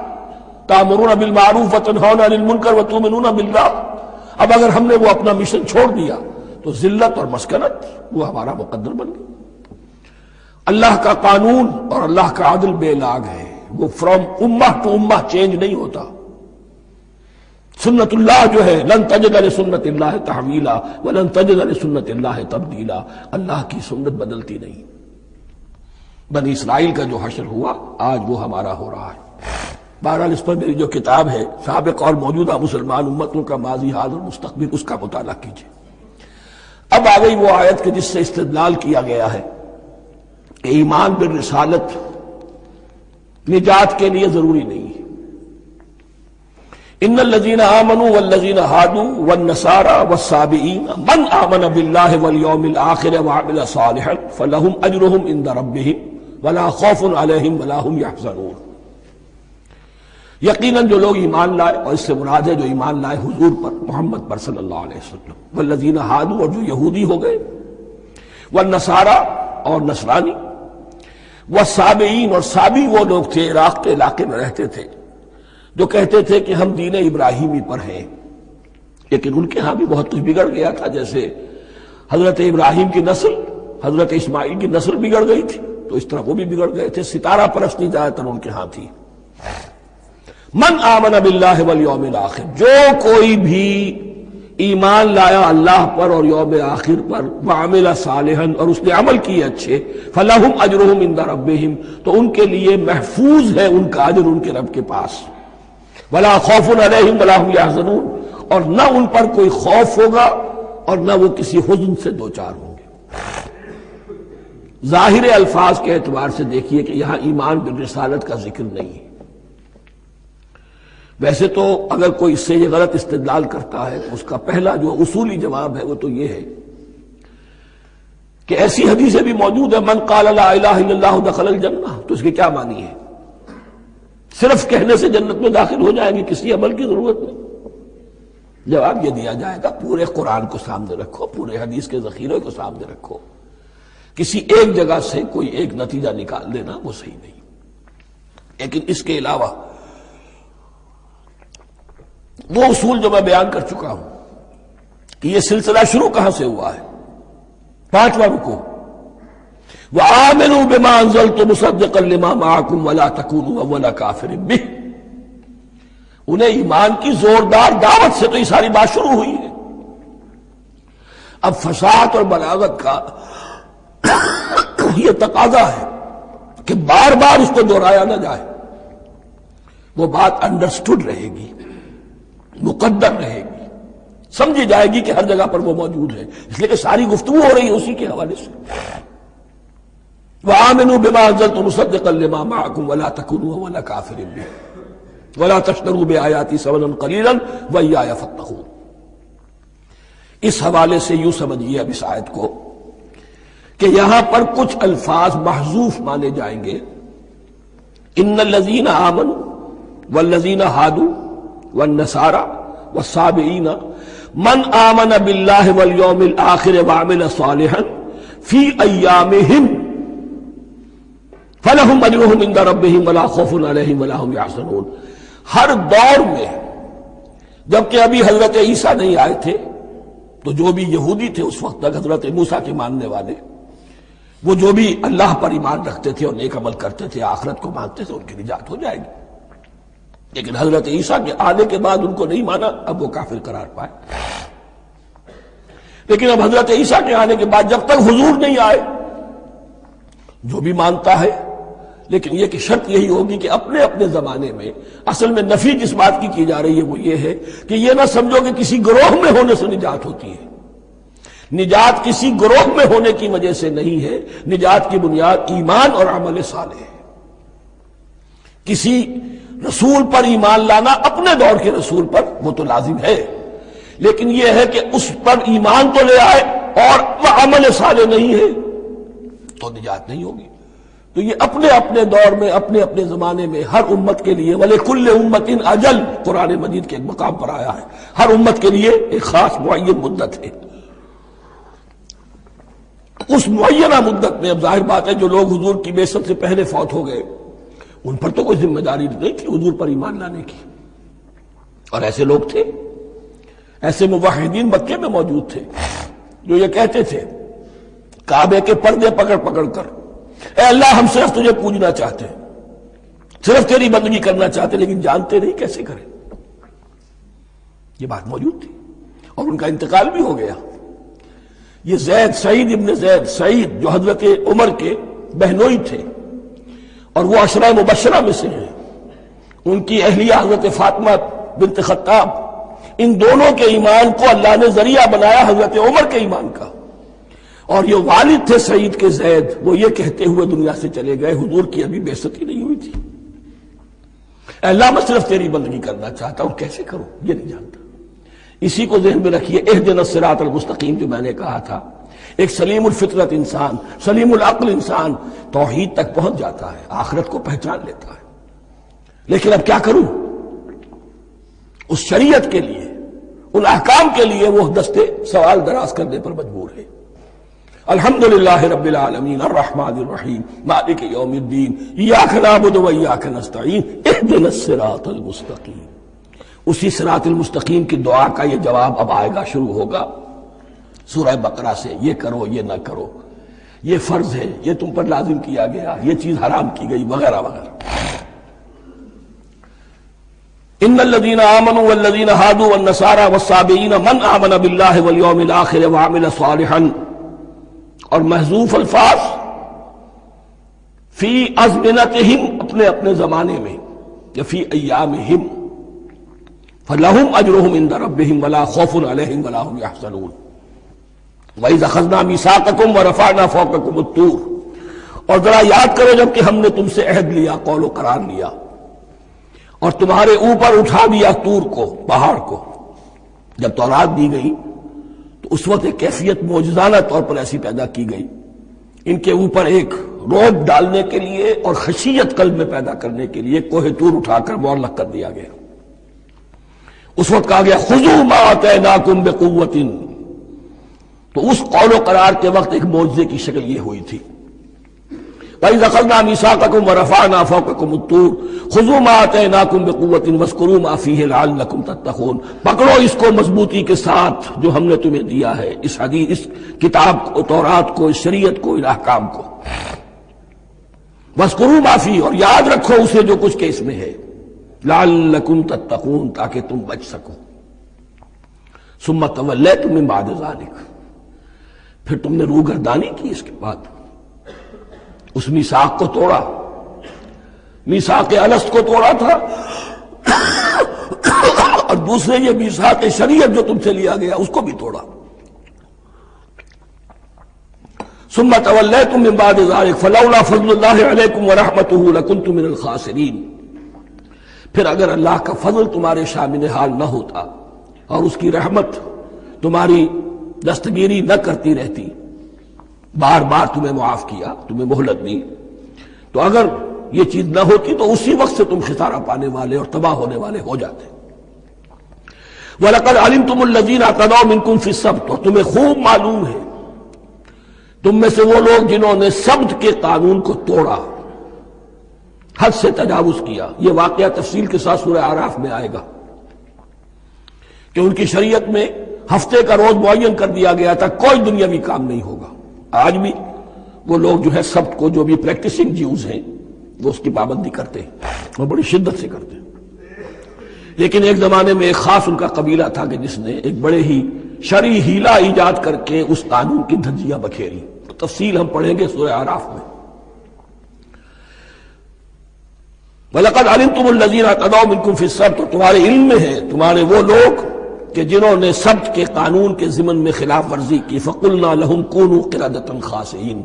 تأمرون بالمعروف وتنہون عن المنکر وتؤمنون باللہ. اب اگر ہم نے وہ اپنا مشن چھوڑ دیا تو ذلت اور مسکنت وہ ہمارا مقدر بن گئی. اللہ کا قانون اور اللہ کا عدل بے لاگ ہے، وہ فرام امہ ٹو امہ چینج نہیں ہوتا. سنت اللہ جو ہے لن تجد لسنت اللہ تحویلا ولن تجد لسنت اللہ تبدیلا. اللہ کی سنت بدلتی نہیں. بنی اسرائیل کا جو حشر ہوا آج وہ ہمارا ہو رہا ہے. بہرحال اس پر میری جو کتاب ہے سابق اور موجودہ مسلمان امتوں کا ماضی حال اور مستقبل، اس کا مطالعہ کیجیے. اب آ گئی وہ آیت کہ جس سے استدلال کیا گیا ہے کہ ایمان بالرسالت نجات کے لیے ضروری نہیں ہے. ان الذین آمنوا والذین ہادوا والنصارى والصابئین من آمن باللہ والیوم الآخر وعمل صالحا فلہم اجرہم عند ربہم ولا خوف علیہم ولا ہم یحزنون. یقیناً جو لوگ ایمان لائے، اور اس سے مراد ہے جو ایمان لائے حضور پر، محمد پر صلی اللہ علیہ وسلم، والذین ہادوا اور جو یہودی ہو گئے، والنصارى اور نصرانی، والصابئین اور صابی وہ لوگ تھے عراق کے علاقے میں رہتے تھے جو کہتے تھے کہ ہم دین ابراہیمی پر ہیں، لیکن ان کے ہاں بھی بہت کچھ بگڑ گیا تھا. جیسے حضرت ابراہیم کی نسل، حضرت اسماعیل کی نسل بگڑ گئی تھی تو اس طرح وہ بھی بگڑ گئے تھے. ستارہ پرستی زیادہ تر ان کے ہاں تھی. من آمن باللہ والیوم الآخر، جو کوئی بھی ایمان لایا اللہ پر اور یوم آخر پر، وعمل صالحا اور اس نے عمل کیے اچھے، فلہم اجرہم عند ربہم تو ان کے لیے محفوظ ہے ان کا اجر ان کے رب کے پاس. ولا خوف علیہم ولا ہم یحزنون، اور نہ ان پر کوئی خوف ہوگا اور نہ وہ کسی حزن سے دوچار ہوں گے. ظاہر الفاظ کے اعتبار سے دیکھیے کہ یہاں ایمان بالرسالت کا ذکر نہیں ہے. ویسے تو اگر کوئی اس سے یہ غلط استدلال کرتا ہے تو اس کا پہلا جو اصولی جواب ہے وہ تو یہ ہے کہ ایسی حدیثیں بھی موجود ہیں، من قال لا الہ الا اللہ دخل الجنہ، تو اس کے کیا معنی ہے؟ صرف کہنے سے جنت میں داخل ہو جائیں گے، کسی عمل کی ضرورت نہیں. جواب یہ دیا جائے گا پورے قرآن کو سامنے رکھو، پورے حدیث کے ذخیرے کو سامنے رکھو. کسی ایک جگہ سے کوئی ایک نتیجہ نکال لینا وہ صحیح نہیں. لیکن اس کے علاوہ وہ اصول جو میں بیان کر چکا ہوں کہ یہ سلسلہ شروع کہاں سے ہوا ہے. 5واں رکوع، وآمنوا بما انزلت مصدقا لما معكم ولا تكونوا اول كافر به. انہیں ایمان کی زوردار دعوت سے تو یہ ساری بات شروع ہوئی ہے. اب فصاحت اور بلاغت کا یہ تقاضا ہے کہ بار بار اس کو دہرایا نہ جائے. وہ بات انڈرسٹوڈ رہے گی، مقدر رہے گی، سمجھی جائے گی کہ ہر جگہ پر وہ موجود ہے، اس لیے کہ ساری گفتگو ہو رہی ہے اسی کے حوالے سے. وآمنوا بما انزلت مصدقا لما معكم ولا تكونوا اول كافر به ولا تشتروا بآياتي ثمنا قليلا وإياي فاتقون. اس حوالے سے یوں سمجھیے اب اس آیت کو کہ یہاں پر کچھ الفاظ محذوف مانے جائیں گے. ان الذين آمنوا والذين هادوا والنصارى والصابئین من آمن باللہ والیوم الآخر وعمل صالحا فی ایامہم فلہم اجرہم عند ربہم ولا خوف علیہم ولا ہم یحزنون. ہر دور میں جبکہ ابھی حضرت عیسیٰ نہیں آئے تھے تو جو بھی یہودی تھے اس وقت تک حضرت موسیٰ کے ماننے والے، وہ جو بھی اللہ پر ایمان رکھتے تھے اور نیک عمل کرتے تھے، آخرت کو مانتے تھے، ان کی نجات ہو جائے گی. لیکن حضرت عیسیٰ کے آنے کے بعد ان کو نہیں مانا، اب وہ کافر قرار پائے. لیکن اب حضرت عیسیٰ کے آنے کے بعد جب تک حضور نہیں آئے جو بھی مانتا ہے، لیکن یہ کہ شرط یہی ہوگی کہ اپنے اپنے زمانے میں، اصل میں نفی جس بات کی جا رہی ہے وہ یہ ہے کہ یہ نہ سمجھو کہ کسی گروہ میں ہونے سے نجات ہوتی ہے. نجات کسی گروہ میں ہونے کی وجہ سے نہیں ہے، نجات کی بنیاد ایمان اور عمل صالح ہے. کسی رسول پر ایمان لانا اپنے دور کے رسول پر وہ تو لازم ہے، لیکن یہ ہے کہ اس پر ایمان تو لے آئے اور وہ عمل صالح نہیں ہے تو نجات نہیں ہوگی. تو یہ اپنے اپنے دور میں، اپنے اپنے زمانے میں ہر امت کے لیے وَلِكُلِّ أُمَّةٍ أَجَلٌ قرآن مجید کے ایک مقام پر آیا ہے، ہر امت کے لیے ایک خاص معین مدت ہے. اس معینہ مدت میں اب ظاہر بات ہے جو لوگ حضور کی بعثت سے پہلے فوت ہو گئے ان پر تو کوئی ذمہ داری نہیں تھی حضور پر ایمان لانے کی. اور ایسے لوگ تھے، ایسے موحدین مکے میں موجود تھے جو یہ کہتے تھے کعبے کے پردے پکڑ پکڑ کر، اے اللہ ہم صرف تجھے پوجنا چاہتے ہیں، صرف تیری بندگی کرنا چاہتے، لیکن جانتے نہیں کیسے کریں. یہ بات موجود تھی اور ان کا انتقال بھی ہو گیا. یہ زید، سعید ابن زید، سعید جو حضرت عمر کے بہنوئی تھے اور وہ عشرہ مبشرہ میں سے ہیں، ان کی اہلیہ حضرت فاطمہ بنت خطاب، ان دونوں کے ایمان کو اللہ نے ذریعہ بنایا حضرت عمر کے ایمان کا. اور یہ والد تھے سعید کے زید، وہ یہ کہتے ہوئے دنیا سے چلے گئے حضور کی ابھی بعثت ہی نہیں ہوئی تھی، اے اللہ میں صرف تیری بندگی کرنا چاہتا ہوں، کیسے کروں یہ نہیں جانتا. اسی کو ذہن میں رکھیے، اہدنا الصراط المستقیم جو میں نے کہا تھا، ایک سلیم الفطرت انسان، سلیم العقل انسان توحید تک پہنچ جاتا ہے، آخرت کو پہچان لیتا ہے. لیکن اب کیا کروں؟ اس شریعت کے لیے، ان احکام کے لیے وہ دستے سوال دراز کرنے پر مجبور ہے. الحمدللہ رب العالمین الرحمن الرحیم مالک یوم الدین ایاک نعبد و ایاک نستعین اہدنا الصراط المستقیم. اسی صراط المستقیم کی دعا کا یہ جواب اب آئے گا، شروع ہوگا سورہ بقرہ سے. یہ کرو، یہ نہ کرو، یہ فرض ہے، یہ تم پر لازم کیا گیا، یہ چیز حرام کی گئی، وغیرہ وغیرہ. ان الذين آمنوا والذين هادوا والنصارى والصابئين من آمن بالله واليوم الآخر وعمل صالحا. اور محذوف الفاظ فی ازمنتہم، اپنے اپنے زمانے میں، یا فی ایامہم، فلہم اجرہم عند ربہم ولا خوف علیہم ولا هم یحزنون. وَإِذْ أَخَذْنَا مِيثَاقَكُمْ وَرَفَعْنَا فَوْقَكُمُ الطُّورَ. اور ذرا یاد کرو جب کہ ہم نے تم سے عہد لیا، قول و قرار لیا، اور تمہارے اوپر اٹھا دیا طور کو، پہاڑ کو. جب تورات دی گئی تو اس وقت ایک کیفیت معجزانہ طور پر ایسی پیدا کی گئی، ان کے اوپر ایک رعب ڈالنے کے لیے اور خشیت قلب میں پیدا کرنے کے لیے کوہ طور اٹھا کر معلق کر دیا گیا. اس وقت کہا گیا خذوا ما آتیناکم بقوۃ. تو اس قول و قرار کے وقت ایک معجزے کی شکل یہ ہوئی تھی. وَإِذْ أَخَذْنَا مِيثَاقَكُمْ وَرَفَعْنَا فَوْقَكُمُ الطُّورَ خُذُوا مَا آتَيْنَاكُمْ بِقُوَّةٍ وَاذْكُرُوا مَا فِيهِ لَعَلَّكُمْ تَتَّقُونَ. پکڑو اس کو مضبوطی کے ساتھ جو ہم نے تمہیں دیا ہے، اس حدیث، اس کتاب کو، تورات کو، اس شریعت کو، ان احکام کو. وَاذْكُرُوا مَا فِيهِ، اور یاد رکھو اسے جو کچھ کہ اس میں ہے، لَعَلَّكُمْ تَتَّقُونَ، تاکہ تم بچ سکو. ثُمَّ تَوَلَّيْتُم مِّن بَعْدِ ذَلِكَ، پھر تم نے روگردانی کی اس کے بعد، اس میثاق کو توڑا، میثاق الست کو توڑا تھا، اور دوسرے یہ میثاق شریعت جو تم سے لیا گیا اس کو بھی توڑا. ثم تولیتم من بعد ذلك فلولا فضل اللہ علیکم ورحمتہ لکنتم من الخاسرین. پھر اگر اللہ کا فضل تمہارے شامل حال نہ ہوتا اور اس کی رحمت تمہاری دستگیری نہ کرتی رہتی، بار بار تمہیں معاف کیا، تمہیں مہلت دی، تو اگر یہ چیز نہ ہوتی تو اسی وقت سے تم خسارہ پانے والے اور تباہ ہونے والے ہو جاتے. وَلَقَدْ عَلِمْتُمُ الَّذِينَ اعْتَدَوْا مِنْكُمْ فِي السَّبْتِ، اور تمہیں خوب معلوم ہے تم میں سے وہ لوگ جنہوں نے سبت کے قانون کو توڑا، حد سے تجاوز کیا. یہ واقعہ تفصیل کے ساتھ سورہ اعراف میں آئے گا کہ ان کی شریعت میں ہفتے کا روز معین کر دیا گیا تھا، کوئی دنیاوی کام نہیں ہوگا. آج بھی وہ لوگ جو ہے سبت کو، جو بھی پریکٹسنگ جیوز ہیں، وہ اس کی پابندی کرتے ہیں اور بڑی شدت سے کرتے ہیں. لیکن ایک زمانے میں ایک خاص ان کا قبیلہ تھا کہ جس نے ایک بڑے ہی شرعی ہیلا ایجاد کر کے اس قانون کی دھجیاں بکھیری. تفصیل ہم پڑھیں گے سورہ اعراف میں. وَلَقَدْ عَلِمْتُمُ الَّذِينَ اعْتَدَوْا مِنْكُمْ فِي السَّبْتِ، تمہارے علم میں ہے تمہارے وہ لوگ کہ جنہوں نے سبت کے قانون کے ضمن میں خلاف ورزی کی. فَقُلْنَا لَهُمْ كُونُوا قِرَدَةً خَاسِئِينَ،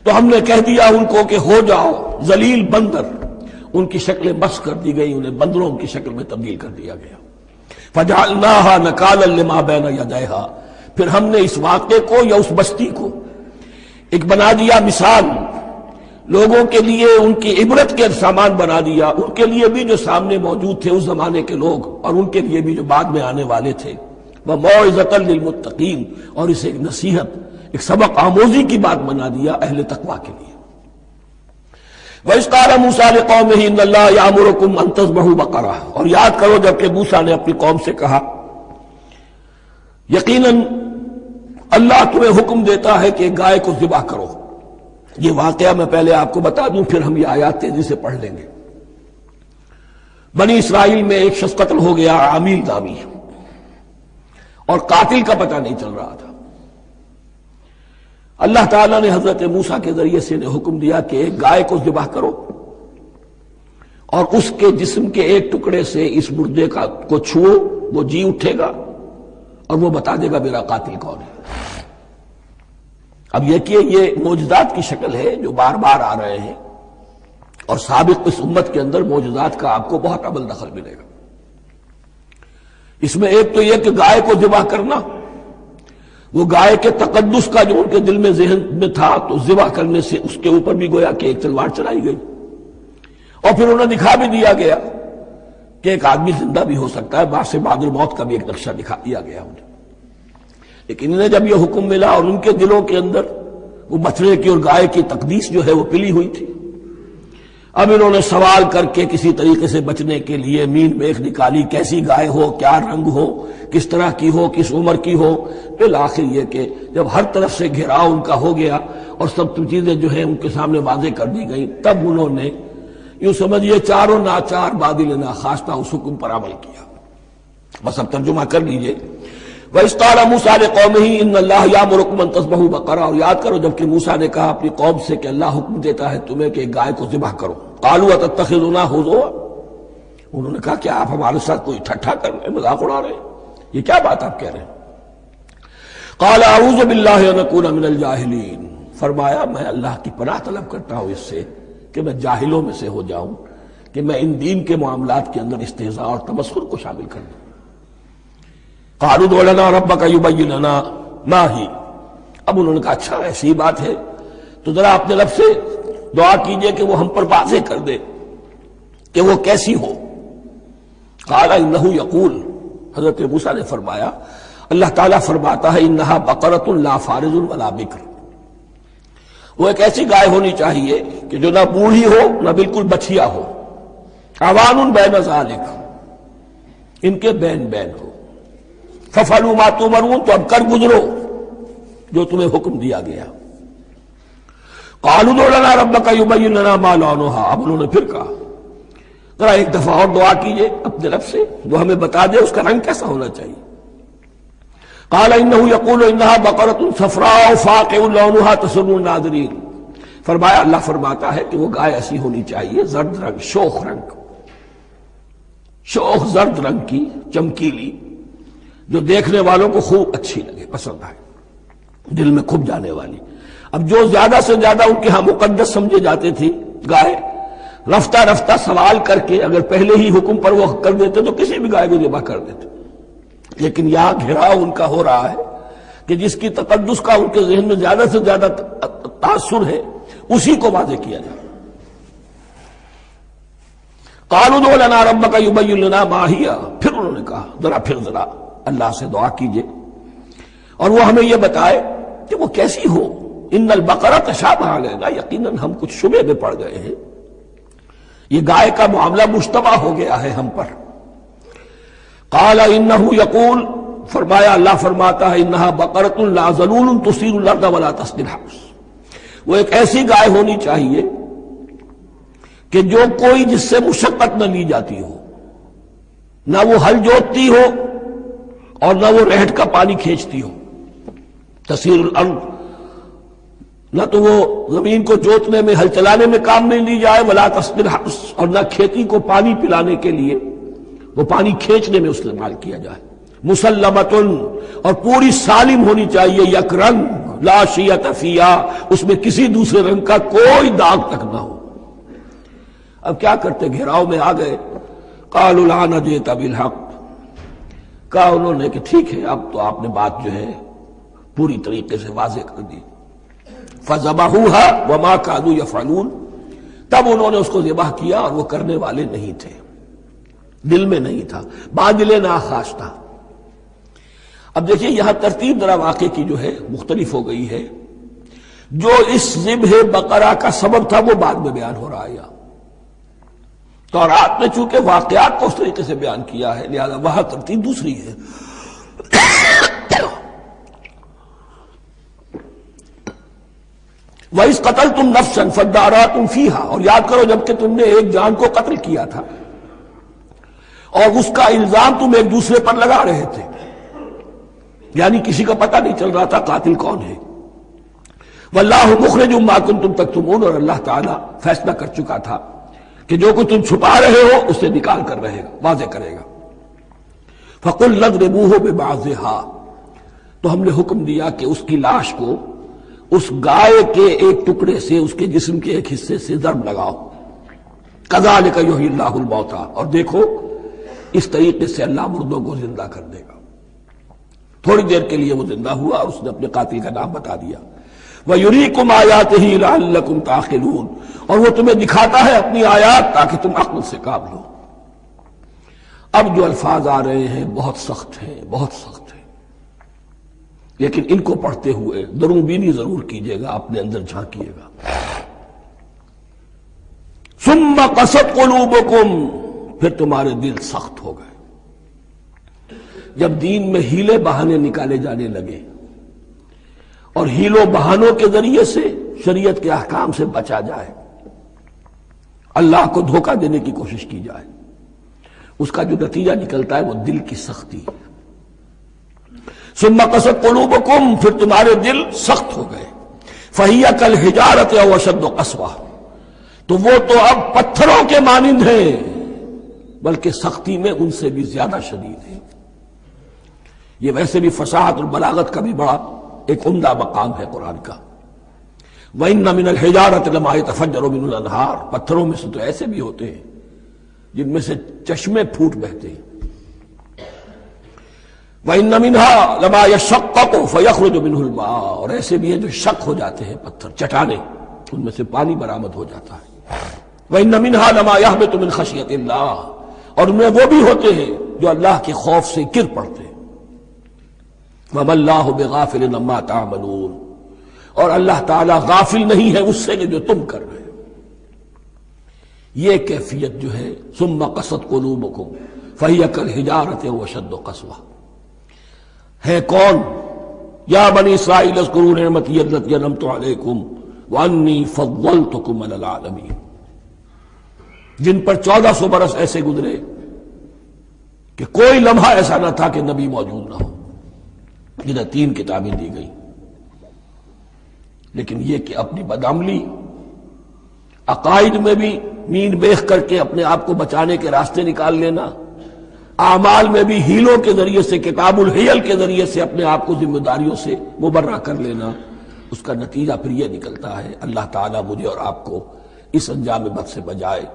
تو ہم نے کہہ دیا ان کو کہ ہو جاؤ ذلیل بندر. ان کی شکلیں بس کر دی گئی، انہیں بندروں کی شکل میں تبدیل کر دیا گیا. فَجَعَلْنَاهَا نَكَالًا لِمَا بَيْنَ يَدَيْهَا، پھر ہم نے اس واقعے کو یا اس بستی کو ایک بنا دیا مثال، لوگوں کے لیے ان کی عبرت کے سامان بنا دیا، ان کے لیے بھی جو سامنے موجود تھے اس زمانے کے لوگ، اور ان کے لیے بھی جو بعد میں آنے والے تھے. وَمَوْعِظَةً لِّلْمُتَّقِينَ، اور اسے ایک نصیحت، ایک سبق آموزی کی بات بنا دیا اہل تقویٰ کے لیے. وَإِذْ قَالَ مُوسَىٰ لِقَوْمِهِ إِنَّ اللَّهَ يَأْمُرُكُمْ أَن تَذْبَحُوا بَقَرَةً، اور یاد کرو جب کہ موسیٰ نے اپنی قوم سے کہا یقیناً اللہ تمہیں حکم دیتا ہے کہ گائے کو ذبح کرو۔ یہ واقعہ میں پہلے آپ کو بتا دوں، پھر ہم یہ آیات تیزی سے پڑھ لیں گے۔ بنی اسرائیل میں ایک شخص قتل ہو گیا، عامیل نامی، اور قاتل کا پتہ نہیں چل رہا تھا۔ اللہ تعالیٰ نے حضرت موسیٰ کے ذریعے سے حکم دیا کہ ایک گائے کو ذبح کرو اور اس کے جسم کے ایک ٹکڑے سے اس مردے کو چھوؤ، وہ جی اٹھے گا اور وہ بتا دے گا میرا قاتل کون ہے۔ اب یہ کہ یہ معجزات کی شکل ہے جو بار بار آ رہے ہیں، اور سابق اس امت کے اندر معجزات کا آپ کو بہت عمل دخل ملے گا۔ اس میں ایک تو یہ کہ گائے کو ذبح کرنا، وہ گائے کے تقدس کا جو ان کے دل میں ذہن میں تھا، تو ذبح کرنے سے اس کے اوپر بھی گویا کہ ایک تلوار چلائی گئی، اور پھر انہیں دکھا بھی دیا گیا کہ ایک آدمی زندہ بھی ہو سکتا ہے، بعد سے بعد الموت کا بھی ایک نقشہ دکھا دیا گیا انہیں۔ لیکن انہیں جب یہ حکم ملا اور ان کے دلوں کے اندر وہ بچڑے کی اور گائے کی تقدیس جو ہے وہ پلی ہوئی تھی، اب انہوں نے سوال کر کے کسی طریقے سے بچنے کے لیے مین میخ نکالی، کیسی گائے ہو، کیا رنگ ہو، کس طرح کی ہو، کس عمر کی ہو۔ بالآخر یہ کہ جب ہر طرف سے گھیراؤ ان کا ہو گیا اور سب چیزیں جو ہیں ان کے سامنے واضح کر دی گئیں، تب انہوں نے یوں سمجھیے چاروں ناچار بادل ناخواستہ اس حکم پر عمل کیا۔ بس اب ترجمہ کر لیجئے۔ وَإِذْ قَالَ مُوسَىٰ لِقَوْمِهِ إِنَّ اللَّهَ يَأْمُرُكُمْ أَن تَذْبَحُوا بَقَرَةً، اور یاد کرو جب کہ موسیٰ نے کہا اپنی قوم سے کہ اللہ حکم دیتا ہے تمہیں کہ گائے کو ذبح کرو۔ قَالُوا أَتَتَّخِذُنَا هُزُوًا، انہوں نے کہا کیا آپ ہمارے ساتھ کوئی ٹھٹھا کر رہے ہیں، مذاق اڑا رہے ہیں، یہ کیا بات آپ کہہ رہے ہیں؟ قَالَ أَعُوذُ بِاللَّهِ أَنْ أَكُونَ مِنَ الْجَاهِلِينَ، فرمایا میں اللہ کی پناہ طلب کرتا ہوں اس سے کہ میں جاہلوں میں سے ہو جاؤں، کہ میں ان دین کے معاملات کے اندر استہزاء اور تمسخر کو شامل کر دوں۔ قالوا ادع لنا ربك يبين لنا ما هي، اب انہوں نے کہا اچھا ایسی بات ہے تو ذرا اپنے رب سے دعا کیجئے کہ وہ ہم پر واضح کر دے کہ وہ کیسی ہو۔ قال انه يقول، حضرت موسیٰ نے فرمایا اللہ تعالیٰ فرماتا ہے انها بقرة لا فارض ولا بکر، وہ ایک ایسی گائے ہونی چاہیے کہ جو نہ بوڑھی ہو نہ بالکل بچھیا ہو، عوان بین ذالک، ان کے بین بین ہو۔ فَفَعَلُوا مَا تُؤْمَرُونَ، تو اب کر گزرو جو تمہیں حکم دیا گیا۔ قَالُوا ادْعُ لَنَا رَبَّكَ يُبَيِّن لَنَا مَا لَوْنُهَا، اب انہوں نے پھر کہا ذرا ایک دفعہ اور دعا کیجئے اپنے رب سے، وہ ہمیں بتا دے اس کا رنگ کیسا ہونا چاہیے۔ قَالَ إِنَّهُ يَقُولُ إِنَّهَا بَقَرَةٌ صَفْرَاءُ فَاقِعٌ لَوْنُهَا تَسُرُّ النَّاظِرِينَ، فرمایا اللہ فرماتا ہے کہ وہ گائے ایسی ہونی چاہیے زرد رنگ، شوخ رنگ، شوخ زرد رنگ کی، چمکیلی، جو دیکھنے والوں کو خوب اچھی لگے، پسند آئے، دل میں کھپ جانے والی۔ اب جو زیادہ سے زیادہ ان کے ہاں مقدس سمجھے جاتے تھی گائے، رفتہ رفتہ سوال کر کے اگر پہلے ہی حکم پر وہ کر دیتے تو کسی بھی گائے کو ذبح کر دیتے، لیکن یہاں گھیراؤ ان کا ہو رہا ہے کہ جس کی تقدس کا ان کے ذہن میں زیادہ سے زیادہ تاثر ہے اسی کو واضح کیا جائے۔ قالوا ادع لنا ربك يبين لنا ما هي، پھر انہوں نے کہا ذرا اللہ سے دعا کیجئے اور وہ ہمیں یہ بتائے کہ وہ کیسی ہو۔ ان البقرہ تشابہ علینا، یقیناً ہم کچھ شبہ میں پڑ گئے ہیں، یہ گائے کا معاملہ مشتبہ ہو گیا ہے ہم پر۔ قال انه يقول، فرمایا اللہ فرماتا ہے انها بقرۃ لا ذلول تثير الارض ولا تسقي الحرث، وہ ایک ایسی گائے ہونی چاہیے کہ جو کوئی جس سے مشقت نہ لی جاتی ہو، نہ وہ ہل جوتتی ہو اور نہ وہ رہٹ کا پانی کھینچتی ہو۔ تسیر الارض، نہ تو وہ زمین کو جوتنے میں ہل چلانے میں کام نہیں لی جائے، ولا تسقي الحرث، اور نہ کھیتی کو پانی پلانے کے لیے وہ پانی کھینچنے میں استعمال کیا جائے۔ مسلمۃ، اور پوری سالم ہونی چاہیے، یک رنگ، لا شیۃ فیہا، اس میں کسی دوسرے رنگ کا کوئی داغ تک نہ ہو۔ اب کیا کرتے، گھیراؤ میں آ گئے۔ قالوا الآن جئت بالحق، کہا انہوں نے کہ ٹھیک ہے اب تو آپ نے بات جو ہے پوری طریقے سے واضح کر دی۔ فذبحوها وما كانوا يفعلون، تب انہوں نے اس کو ذبح کیا اور وہ کرنے والے نہیں تھے، دل میں نہیں تھا، بادل ناخواستہ۔ اب دیکھیے یہاں ترتیب ذرا واقعے کی جو ہے مختلف ہو گئی ہے۔ جو اس ذبح بقرہ کا سبب تھا وہ بعد میں بیان ہو رہا ہے یہاں۔ تورات میں چونکہ واقعات کو اس طریقے سے بیان کیا ہے لہذا وہاں ترتیب دوسری ہے۔ وَإِذْ قَتَلْتُمْ نَفْسًا فَادَّارَأْتُمْ فِيهَا، اور یاد کرو جب کہ تم نے ایک جان کو قتل کیا تھا اور اس کا الزام تم ایک دوسرے پر لگا رہے تھے، یعنی کسی کا پتہ نہیں چل رہا تھا قاتل کون ہے۔ وَاللَّهُ مُخْرِجٌ مَا كُنتُمْ تَكْتُمُونَ، اور اللہ تعالیٰ فیصلہ کر چکا تھا کہ جو کچھ تم چھپا رہے ہو اسے نکال کر رہے گا، واضح کرے گا۔ فَقُلْ اضْرِبُوهُ بِبَعْضِهَا، تو ہم نے حکم دیا کہ اس کی لاش کو اس گائے کے ایک ٹکڑے سے، اس کے جسم کے ایک حصے سے ضرب لگاؤ۔ کذالک یحیی اللہ الموتیٰ، اور دیکھو اس طریقے سے اللہ مردوں کو زندہ کر دے گا۔ تھوڑی دیر کے لیے وہ زندہ ہوا اور اس نے اپنے قاتل کا نام بتا دیا۔ وَيُرِيكُمْ آیَاتِهِ لَعَلَّكُمْ تَعْقِلُونَ، اور وہ تمہیں دکھاتا ہے اپنی آیات تاکہ تم عقل سے کام لو۔ اب جو الفاظ آ رہے ہیں بہت سخت ہیں، بہت سخت ہیں، لیکن ان کو پڑھتے ہوئے درون بینی ضرور کیجیے گا، اپنے اندر جھانکیے گا۔ ثم قست قلوبکم، پھر تمہارے دل سخت ہو گئے۔ جب دین میں ہیلے بہانے نکالے جانے لگے اور ہیلوں بہانوں کے ذریعے سے شریعت کے احکام سے بچا جائے، اللہ کو دھوکہ دینے کی کوشش کی جائے، اس کا جو نتیجہ نکلتا ہے وہ دل کی سختی۔ ثم قست قلوبکم، پھر تمہارے دل سخت ہو گئے۔ فہی کالحجارۃ او اشد قسوہ، تو وہ تو اب پتھروں کے مانند ہیں بلکہ سختی میں ان سے بھی زیادہ شدید ہے۔ یہ ویسے بھی فصاحت اور بلاغت کا بھی بڑا ایک عمدہ مقام ہے قرآن کا۔ وَإِنَّ مِنَ الْحِجَارَةِ لَمَا يَتَفَجَّرُ مِنْهُ الْأَنْهَارُ، پتھروں میں سے تو ایسے بھی ہوتے ہیں جن میں سے چشمے پھوٹ بہتے ہیں۔ وَإِنَّ مِنْهَا لَمَا يَشَّقَّقُ فَيَخْرُجُ مِنْهُ الْمَاءُ، اور ایسے بھی ہیں جو شق ہو جاتے ہیں، پتھر چٹانیں، ان میں سے پانی برآمد ہو جاتا ہے۔ وَإِنَّ مِنْهَا لَمَا يَهْبِطُ مِنْ خَشْيَةِ اللَّهِ، اور ان میں وہ بھی ہوتے ہیں جو اللہ کے خوف سے گر پڑتے ہیں۔ وَمَا اللَّهُ بِغَافِلٍ عَمَّا تَعْمَلُونَ، اور اللہ تعالیٰ غافل نہیں ہے اس سے کہ جو تم کر رہے ہو۔ یہ کیفیت جو ہے ثم قست قلوبکم فہی کالحجارۃ او اشد قسوہ، ہے کون؟ یا بنی اسرائیل اذکروا نعمتی التی انعمت علیکم وانی فضلتکم علی العالمین، جن پر 1400 برس ایسے گزرے کہ کوئی لمحہ ایسا نہ تھا کہ نبی موجود نہ ہو، جنہیں 3 کتابیں دی گئیں۔ لیکن یہ کہ اپنی بدعملی، عقائد میں بھی نیند بیخ کر کے اپنے آپ کو بچانے کے راستے نکال لینا، اعمال میں بھی ہیلوں کے ذریعے سے، کتاب الحیل کے ذریعے سے اپنے آپ کو ذمہ داریوں سے مبرہ کر لینا، اس کا نتیجہ پھر یہ نکلتا ہے۔ اللہ تعالیٰ مجھے اور آپ کو اس انجام بد سے بچائے۔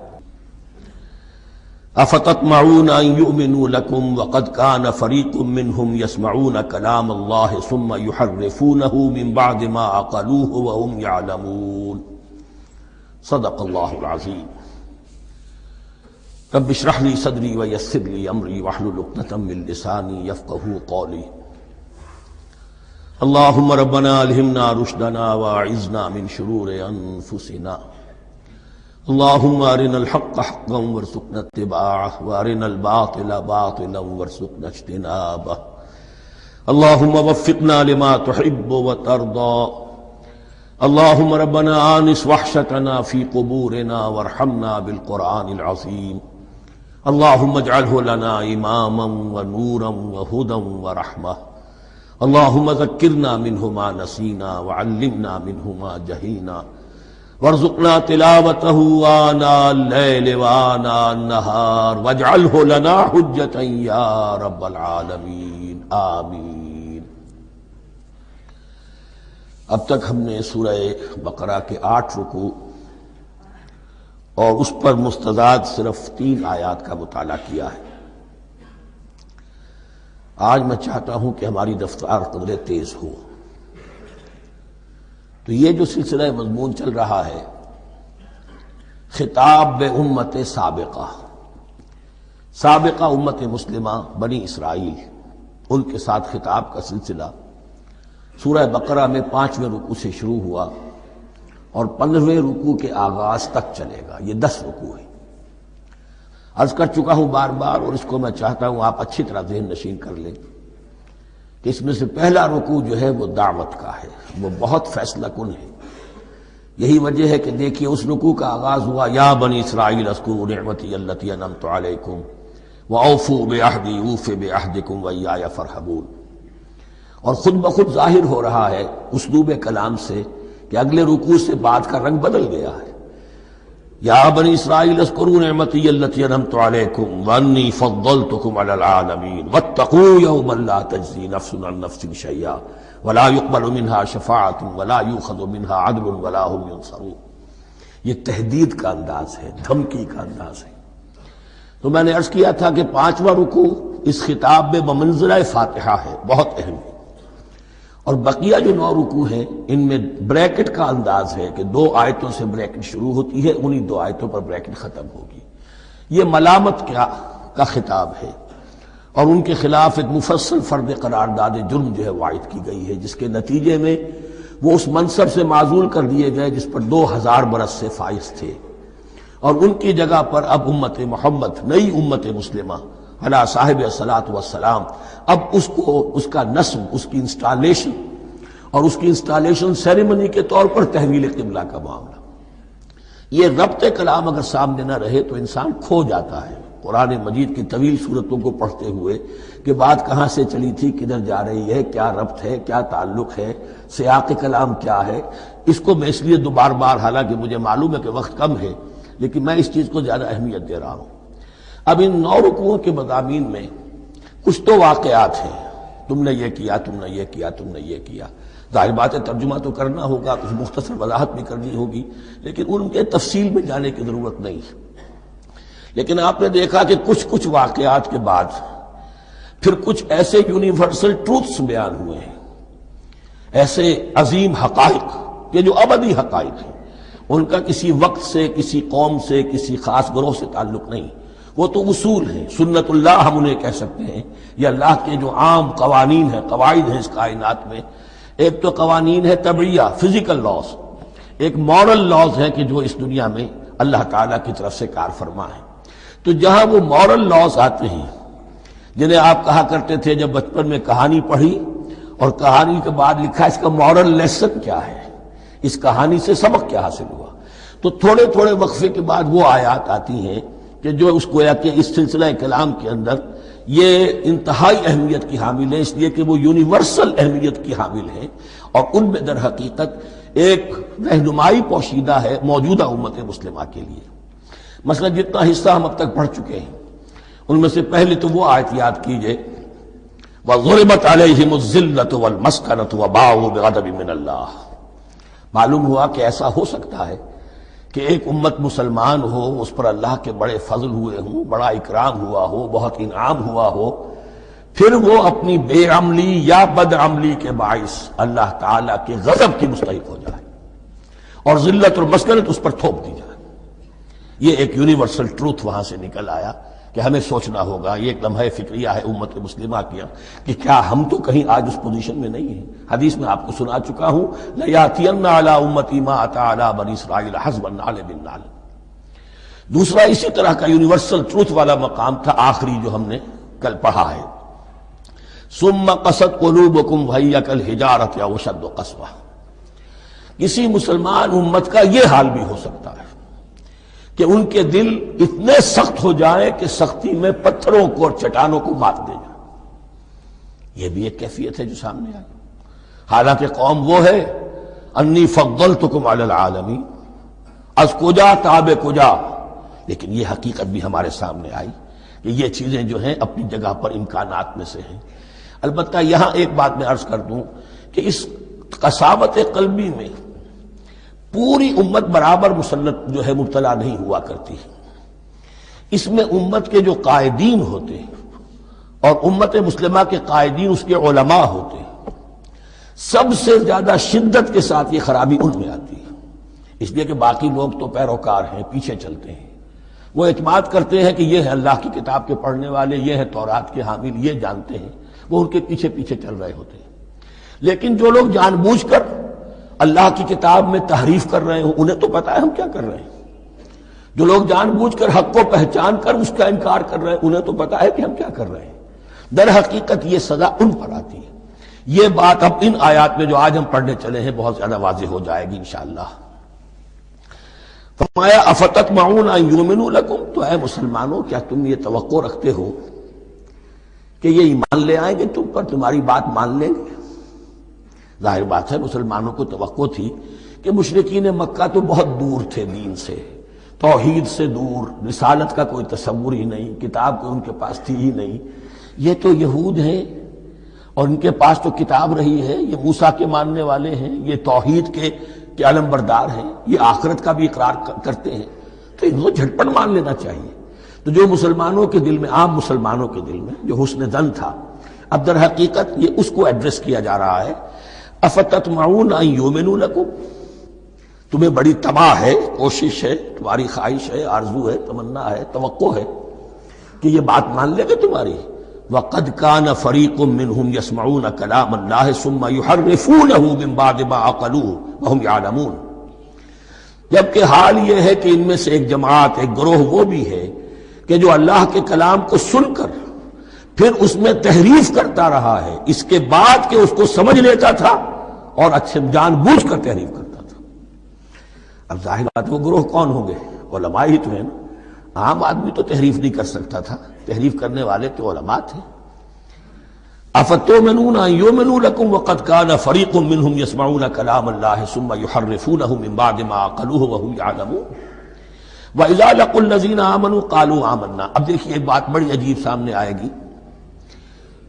افتطمعون ان یؤمنوا لکم وقد کان فریق منہم یسمعون کلام اللہ ثم یحرفونہ من بعد ما عقلوہ وہم یعلمون۔ صدق اللہ العظیم۔ رب اشرح لی صدری ویسر لی امری واحلل عقدۃ من لسانی یفقہوا قولی۔ اللہم ربنا الہمنا رشدنا واعذنا من شرور انفسنا، اللہم ارنا الحق حقا وارزقنا اتباعہ وارنا الباطل باطلا وارزقنا اجتنابہ، اللہم وفقنا لما تحب وترضى، اللہم ربنا آنس وحشتنا فی قبورنا وارحمنا بالقرآن العظیم، اللہم اجعلہ لنا اماما ونورا وہدى ورحمہ، اللہم ذکرنا منہ ما نسینا وعلمنا منہ ما جہینا، وارزقنا تلاوتہ آناء اللیل وآناء النہار واجعلہ لنا حجتا یا رب العالمین، آمین۔ اب تک ہم نے سورہ بقرہ کے 8 رکوع اور اس پر مستزاد صرف 3 آیات کا مطالعہ کیا ہے۔ آج میں چاہتا ہوں کہ ہماری رفتار قدرے تیز ہو۔ تو یہ جو سلسلہ مضمون چل رہا ہے، خطاب بے امت سابقہ، سابقہ امت مسلمہ بنی اسرائیل، ان کے ساتھ خطاب کا سلسلہ سورہ بقرہ میں 5ویں رکوع سے شروع ہوا اور 15ویں رکوع کے آغاز تک چلے گا. یہ 10 رکوع ہے. عرض کر چکا ہوں بار بار، اور اس کو میں چاہتا ہوں آپ اچھی طرح ذہن نشین کر لیں کہ اس میں سے پہلا رکوع جو ہے وہ دعوت کا ہے، وہ بہت فیصلہ کن ہے. یہی وجہ ہے کہ دیکھیے اس رکوع کا آغاز ہوا یا بنی اسرائیل اذکروا نعمتی التی انعمت علیکم واوفوا بعہدی اوف بعہدکم وایای فارہبون. اور خود بخود ظاہر ہو رہا ہے اسلوب کلام سے کہ اگلے رکوع سے بات کا رنگ بدل گیا ہے. یا بنی اسرائیل اذکروا نعمتی التی انعمت علیکم وانی فضلتکم علی العالمین واتقوا یوما لا تجزی نفس عن نفس شیئا ولا يقبل منها شفاعت ولا يؤخذ منها عدل ولا هم ينصرون. یہ تہدید کا انداز ہے، دھمکی کا انداز ہے. تو میں نے عرض کیا تھا کہ 5واں رکوع اس خطاب میں بمنزلہ فاتحہ ہے، بہت اہم ہے. اور بقیہ جو 9 رکوع ہیں ان میں بریکٹ کا انداز ہے کہ 2 آیتوں سے بریکٹ شروع ہوتی ہے، انہی 2 آیتوں پر بریکٹ ختم ہوگی. یہ ملامت کا خطاب ہے اور ان کے خلاف ایک مفصل فرد قرارداد جرم جو ہے وائد کی گئی ہے، جس کے نتیجے میں وہ اس منصب سے معزول کر دیے گئے جس پر 2000 برس سے فائز تھے. اور ان کی جگہ پر اب امت محمد، نئی امت مسلمہ علی صاحب الصلاۃ والسلام، اب اس کا نصب، اس کی انسٹالیشن اور اس کی انسٹالیشن سیریمنی کے طور پر تحویل قبلہ کا معاملہ. یہ ربط کلام اگر سامنے نہ رہے تو انسان کھو جاتا ہے قرآن مجید کی طویل صورتوں کو پڑھتے ہوئے کہ بات کہاں سے چلی تھی، کدھر جا رہی ہے، کیا ربط ہے، کیا تعلق ہے، سیاق کلام کیا ہے. اس کو میں اس لیے بار بار، حالانکہ مجھے معلوم ہے کہ وقت کم ہے لیکن میں اس چیز کو زیادہ اہمیت دے رہا ہوں. اب ان 9 رکوعوں کے مضامین میں کچھ تو واقعات ہیں، تم نے یہ کیا، تم نے یہ کیا، تم نے یہ کیا. ظاہر بات ہے ترجمہ تو کرنا ہوگا، کچھ مختصر وضاحت بھی کرنی ہوگی، لیکن ان کے تفصیل میں جانے کی ضرورت نہیں. لیکن آپ نے دیکھا کہ کچھ واقعات کے بعد پھر کچھ ایسے یونیورسل ٹروتھس بیان ہوئے ہیں، ایسے عظیم حقائق کہ جو ابدی حقائق ہیں. ان کا کسی وقت سے، کسی قوم سے، کسی خاص گروہ سے تعلق نہیں. وہ تو اصول ہیں، سنت اللہ ہم انہیں کہہ سکتے ہیں. یہ اللہ کے جو عام قوانین ہیں، قواعد ہیں اس کائنات میں. ایک تو قوانین ہے طبعیہ، فزیکل لاز. ایک مورل لاز ہے کہ جو اس دنیا میں اللہ تعالیٰ کی طرف سے کار فرما ہے. تو جہاں وہ مورل لاز آتے ہیں جنہیں آپ کہا کرتے تھے جب بچپن میں کہانی پڑھی اور کہانی کے بعد لکھا اس کا مورل لیسن کیا ہے، اس کہانی سے سبق کیا حاصل ہوا، تو تھوڑے تھوڑے وقفے کے بعد وہ آیات آتی ہیں کہ جو اس گویا کہ اس سلسلہ کلام کے اندر یہ انتہائی اہمیت کی حامل ہے، اس لیے کہ وہ یونیورسل اہمیت کی حامل ہیں اور ان میں در حقیقت ایک رہنمائی پوشیدہ ہے موجودہ امت مسلمہ کے لیے. مثلا جتنا حصہ ہم اب تک پڑھ چکے ہیں ان میں سے پہلے تو وہ آیت یاد کیجئے وَضُرِبَتْ عَلَيْهِمُ الذِّلَّةُ وَالْمَسْكَنَةُ وَبَاءُوا بِغَضَبٍ مِّنَ اللَّهِ. معلوم ہوا کہ ایسا ہو سکتا ہے کہ ایک امت مسلمان ہو، اس پر اللہ کے بڑے فضل ہوئے ہوں، بڑا اکرام ہوا ہو، بہت انعام ہوا ہو، پھر وہ اپنی بے عملی یا بد عملی کے باعث اللہ تعالیٰ کے غضب کی مستحق ہو جائے اور ذلت اور مسکنت اس پر تھوپ دی جائے. یہ ایک یونیورسل ٹروتھ وہاں سے نکل آیا کہ ہمیں سوچنا ہوگا. یہ ایک لمحہ فکریہ ہے امت مسلمہ کیا کہ کیا ہم تو کہیں آج اس پوزیشن میں نہیں ہیں. حدیث میں آپ کو سنا چکا ہوں لَيَأْتِيَنَّ عَلَىٰ أُمَّتِي مَا أَتَىٰ عَلَىٰ بَنِي إِسْرَائِيلَ حَسْبَ النَّعْلِ بِالنَّعْلِ. دوسرا اسی طرح کا یونیورسل ٹروتھ والا مقام تھا آخری جو ہم نے کل پڑھا ہے ثُمَّ قَسَتْ قُلُوبُكُمْ وَهِيَ كَالْحِجَارَةِ أَوْ أَشَدُّ قَسْوَةً. کسی مسلمان امت کا یہ حال بھی ہو سکتا ہے کہ ان کے دل اتنے سخت ہو جائیں کہ سختی میں پتھروں کو اور چٹانوں کو مات دے جائیں. یہ بھی ایک کیفیت ہے جو سامنے آئی. حالانکہ قوم وہ ہے انی فضلتکم علی العالمین، از کجا تاب کجا، لیکن یہ حقیقت بھی ہمارے سامنے آئی کہ یہ چیزیں جو ہیں اپنی جگہ پر امکانات میں سے ہیں. البتہ یہاں ایک بات میں عرض کر دوں کہ اس قساوت قلبی میں پوری امت برابر مسلط جو ہے مبتلا نہیں ہوا کرتی. اس میں امت کے جو قائدین ہوتے ہیں اور امت مسلمہ کے قائدین اس کے علماء ہوتے ہیں، سب سے زیادہ شدت کے ساتھ یہ خرابی ان میں آتی ہے. اس لیے کہ باقی لوگ تو پیروکار ہیں، پیچھے چلتے ہیں، وہ اعتماد کرتے ہیں کہ یہ ہے اللہ کی کتاب کے پڑھنے والے، یہ ہے تورات کے حامل، یہ جانتے ہیں، وہ ان کے پیچھے پیچھے چل رہے ہوتے ہیں. لیکن جو لوگ جان بوجھ کر اللہ کی کتاب میں تحریف کر رہے ہوں انہیں تو پتا ہے ہم کیا کر رہے ہیں. جو لوگ جان بوجھ کر حق کو پہچان کر اس کا انکار کر رہے ہیں انہیں تو پتا ہے کہ ہم کیا کر رہے ہیں. در حقیقت یہ سزا ان پر آتی ہے. یہ بات اب ان آیات میں جو آج ہم پڑھنے چلے ہیں بہت زیادہ واضح ہو جائے گی انشاءاللہ. فرمایا افتطمعون ان یؤمنوا لکم، تو اے مسلمانوں کیا تم یہ توقع رکھتے ہو کہ یہ ایمان لے آئیں گے تم پر، تمہاری بات مان لیں گے؟ ظاہر بات ہے مسلمانوں کو توقع تھی کہ مشرکین مکہ تو بہت دور تھے دین سے، توحید سے دور، رسالت کا کوئی تصور ہی نہیں، کتاب کوئی ان کے پاس تھی ہی نہیں. یہ تو یہود ہیں اور ان کے پاس تو کتاب رہی ہے، یہ موسیٰ کے ماننے والے ہیں، یہ توحید کے علم بردار ہیں، یہ آخرت کا بھی اقرار کرتے ہیں، تو ان کو جھٹپٹ مان لینا چاہیے. تو جو مسلمانوں کے دل میں، عام مسلمانوں کے دل میں جو حسن ظن تھا، اب در حقیقت یہ اس کو ایڈریس کیا جا رہا ہے. افتطمعون ان یؤمنوا لکم، تمہیں بڑی طمع ہے، کوشش ہے، تمہاری خواہش ہے، آرزو ہے، تمنا ہے، توقع ہے کہ یہ بات مان لے گے تمہاری. وَقَدْ كَانَ فَرِيقٌ مِّنْهُمْ يَسْمَعُونَ كَلَامَ اللَّهِ ثُمَّ يُحَرِّفُونَهُ مِن بَعْدِ مَا عَقَلُوهُ وَهُمْ يَعْلَمُونَ. جبکہ حال یہ ہے کہ ان میں سے ایک جماعت، ایک گروہ وہ بھی ہے کہ جو اللہ کے کلام کو سن کر پھر اس میں تحریف کرتا رہا ہے اس کے بعد کہ اس کو سمجھ لیتا تھا اور اچھے جان بوجھ کر تحریف کرتا تھا. اب ظاہر بات وہ گروہ کون ہوں گے؟ علماء ہی تو ہیں نا. عام آدمی تو تحریف نہیں کر سکتا تھا، تحریف کرنے والے تو علماء تھے. افتؤمنون ان یؤمنوا لکم وقد کان فریق منهم یسمعون کلام اللہ ثم یحرفونہ من بعد ما عقلوہ وهم یعلمون. واذا لقوا الذین آمنوا قالوا آمنا. اب دیکھیے ایک بات بڑی عجیب سامنے آئے گی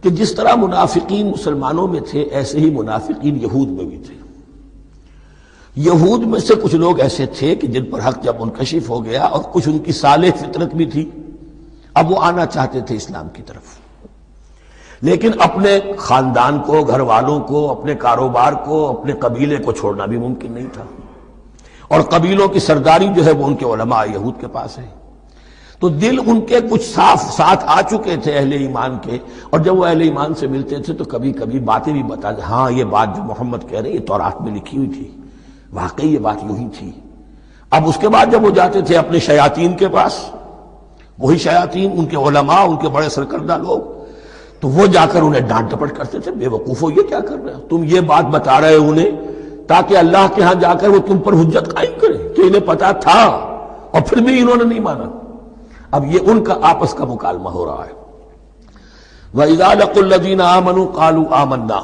کہ جس طرح منافقین مسلمانوں میں تھے ایسے ہی منافقین یہود میں بھی تھے. یہود میں سے کچھ لوگ ایسے تھے کہ جن پر حق جب منکشف ہو گیا اور کچھ ان کی صالح فطرت بھی تھی، اب وہ آنا چاہتے تھے اسلام کی طرف، لیکن اپنے خاندان کو، گھر والوں کو، اپنے کاروبار کو، اپنے قبیلے کو چھوڑنا بھی ممکن نہیں تھا. اور قبیلوں کی سرداری جو ہے وہ ان کے علماء یہود کے پاس ہے. تو دل ان کے کچھ صاف ساتھ آ چکے تھے اہل ایمان کے، اور جب وہ اہل ایمان سے ملتے تھے تو کبھی کبھی باتیں بھی بتا دیں، ہاں یہ بات جو محمد کہہ رہے ہیں یہ تورات میں لکھی ہوئی تھی، واقعی یہ بات یوں ہی تھی. اب اس کے بعد جب وہ جاتے تھے اپنے شیاطین کے پاس، وہی شیاطین ان کے علماء، ان کے بڑے سرکردہ لوگ، تو وہ جا کر انہیں ڈانٹ ڈپٹ کرتے تھے، بے وقوفو یہ کیا کر رہے ہو، تم یہ بات بتا رہے ہو انہیں تاکہ اللہ کے ہاں جا کر وہ تم پر حجت قائم کرے کہ انہیں پتا تھا اور پھر بھی انہوں نے نہیں مانا. اب یہ ان کا آپس کا مکالمہ ہو رہا ہے. وَإِذَا لَقُوا الَّذِينَ آمَنُوا قَالُوا آمَنَّا.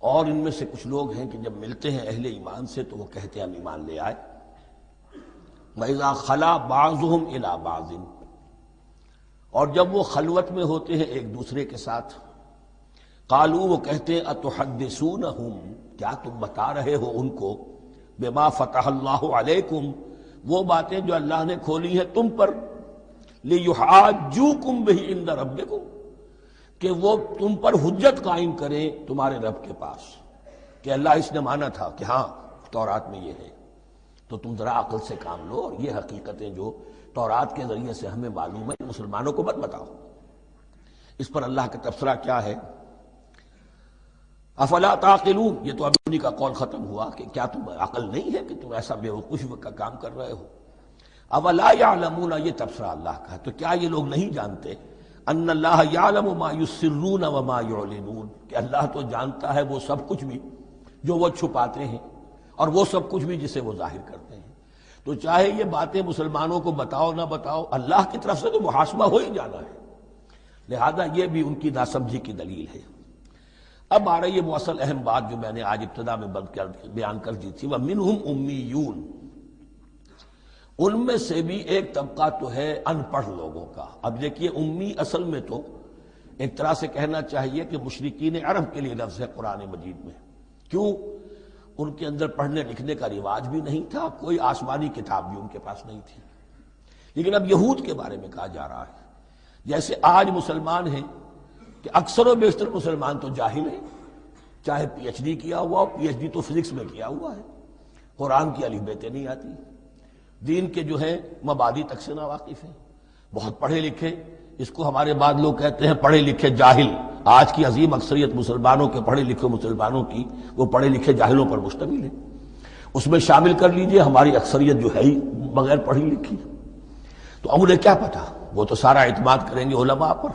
اور ان میں سے کچھ لوگ ہیں کہ جب ملتے ہیں اہل ایمان سے تو وہ کہتے ہیں ہم ایمان لے آئے. وَإِذَا خَلَا بَعْضُهُمْ إِلَىٰ بَعْضٍ. اور جب وہ خلوت میں ہوتے ہیں ایک دوسرے کے ساتھ، قالوا وہ کہتے ہیں اتحدثونہم، کیا تم بتا رہے ہو ان کو، بما فتح اللہ علیکم، وہ باتیں جو اللہ نے کھولی ہیں تم پر، لیحاجوکم بہ عند ربکم، کہ وہ تم پر حجت قائم کریں تمہارے رب کے پاس کہ اللہ اس نے مانا تھا کہ ہاں تورات میں یہ ہے. تو تم ذرا عقل سے کام لو اور یہ حقیقتیں جو تورات کے ذریعے سے ہمیں معلوم ہے مسلمانوں کو مت بتاؤ. اس پر اللہ کا تبصرہ کیا ہے؟ افلا تعقلون. یہ تو ابھی انہی کا قول ختم ہوا کہ کیا تم عقل نہیں ہے کہ تم ایسا بے وقوفی کا کام کر رہے ہو. اولا یعلمون، یہ تبصرہ اللہ کا ہے. تو کیا یہ لوگ نہیں جانتے ان اللہ یعلم ما یسرون وما یعلنون، کہ اللہ تو جانتا ہے وہ سب کچھ بھی جو وہ چھپاتے ہیں اور وہ سب کچھ بھی جسے وہ ظاہر کرتے ہیں. تو چاہے یہ باتیں مسلمانوں کو بتاؤ نہ بتاؤ، اللہ کی طرف سے تو محاسبہ ہو ہی جانا ہے. لہذا یہ بھی ان کی ناسمجھی کی دلیل ہے. اب آ رہی ہے وہ اصل اہم بات جو میں نے آج ابتدا میں بیان کر دی تھی، وَمِنْهُمْ أُمِّيُّونَ. ان میں سے بھی ایک طبقہ تو ہے ان پڑھ لوگوں کا. اب دیکھیے امی اصل میں تو ایک طرح سے کہنا چاہیے کہ مشرکین عرب کے لیے لفظ ہے قرآن مجید میں. کیوں؟ ان کے اندر پڑھنے لکھنے کا رواج بھی نہیں تھا، کوئی آسمانی کتاب بھی ان کے پاس نہیں تھی. لیکن اب یہود کے بارے میں کہا جا رہا ہے. جیسے آج مسلمان ہیں کہ اکثر و بیشتر مسلمان تو جاہل ہیں، چاہے پی ایچ ڈی کیا ہوا ہو، پی ایچ ڈی تو فزکس میں کیا ہوا ہے، قرآن کی الف بیتیں نہیں آتی، دین کے جو ہے مبادی تک سے ناواقف ہیں، بہت پڑھے لکھے، اس کو ہمارے بعد لوگ کہتے ہیں پڑھے لکھے جاہل۔ آج کی عظیم اکثریت مسلمانوں کے پڑھے لکھے مسلمانوں کی وہ پڑھے لکھے جاہلوں پر مشتمل ہے، اس میں شامل کر لیجئے ہماری اکثریت جو ہے ہی بغیر پڑھی لکھی۔ تو اب انہیں کیا پتا، وہ تو سارا اعتماد کریں گے علماء پر،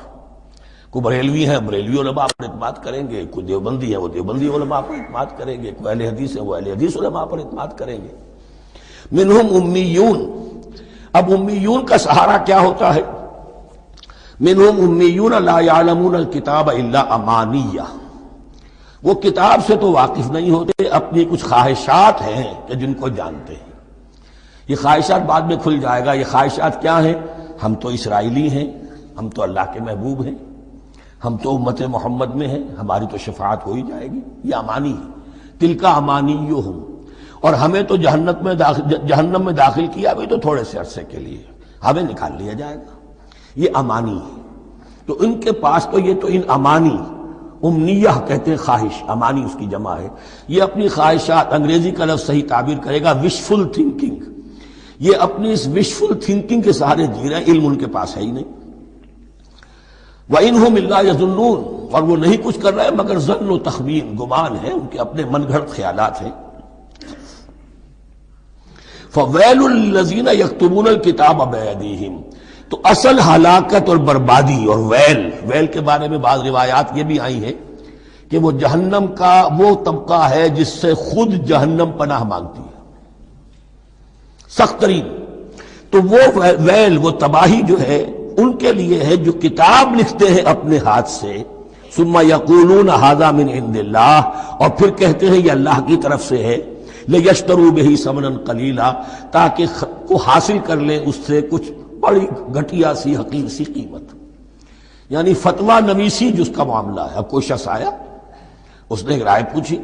کوئی بریلوی ہیں بریلوی علماء پر اعتماد کریں گے، کوئی دیوبندی ہے وہ دیوبندی علماء پر اعتماد کریں گے، کوئی اہل حدیث ہے وہ اہل حدیث علماء پر اعتماد کریں گے۔ منہم امیون، اب امیون کا سہارا کیا ہوتا ہے؟ منہم امیون لا یعلمون الکتاب الا امانیہ، وہ کتاب سے تو واقف نہیں ہوتے، اپنی کچھ خواہشات ہیں کہ جن کو جانتے ہیں۔ یہ خواہشات بعد میں کھل جائے گا، یہ خواہشات کیا ہیں؟ ہم تو اسرائیلی ہیں، ہم تو اللہ کے محبوب ہیں، ہم تو امت محمد میں ہیں، ہماری تو شفاعت ہو ہی جائے گی، یہ امانی ہے۔ تلک امانیہم، اور ہمیں تو جہنم میں داخل کیا بھی تو تھوڑے سے عرصے کے لیے، ہمیں نکال لیا جائے گا، یہ امانی ہے۔ تو ان کے پاس تو یہ تو ان امانی، امنیہ کہتے ہیں خواہش، امانی اس کی جمع ہے، یہ اپنی خواہشات، انگریزی کا لفظ صحیح تعبیر کرے گا وشفل تھنکنگ، یہ اپنی اس وشفل تھنکنگ کے سہارے جی رہے ہیں، علم ان کے پاس ہے ہی نہیں۔ وَإِنْهُمْ إِلَّا يَظُنُّونَ، اور وہ نہیں کچھ کر رہے مگر ظن و تخمین، گمان ہے، ان کے اپنے من گھڑت خیالات ہیں۔ فَوَيْلٌ لِّلَّذِينَ يَكْتُبُونَ الْكِتَابَ بِأَيْدِيهِمْ، تو اصل ہلاکت اور بربادی اور ویل کے بارے میں بعض روایات یہ بھی آئی ہیں کہ وہ جہنم کا وہ طبقہ ہے جس سے خود جہنم پناہ مانگتی ہے، سخت ترین۔ تو وہ ویل، وہ تباہی جو ہے ان کے لیے ہے جو کتاب لکھتے ہیں اپنے ہاتھ سے، ثم یقولون ھذا من عند اللہ، اور پھر کہتے ہیں یہ اللہ کی طرف سے ہے، لیشتروا بہ ثمنا قلیلا، تاکہ کو حاصل کر لیں اس سے کچھ بڑی گھٹیا سی حقیر سی قیمت، یعنی فتویٰ نویسی جس کا معاملہ ہے۔ اب کوئی شخص آیا، اس نے ایک رائے پوچھی،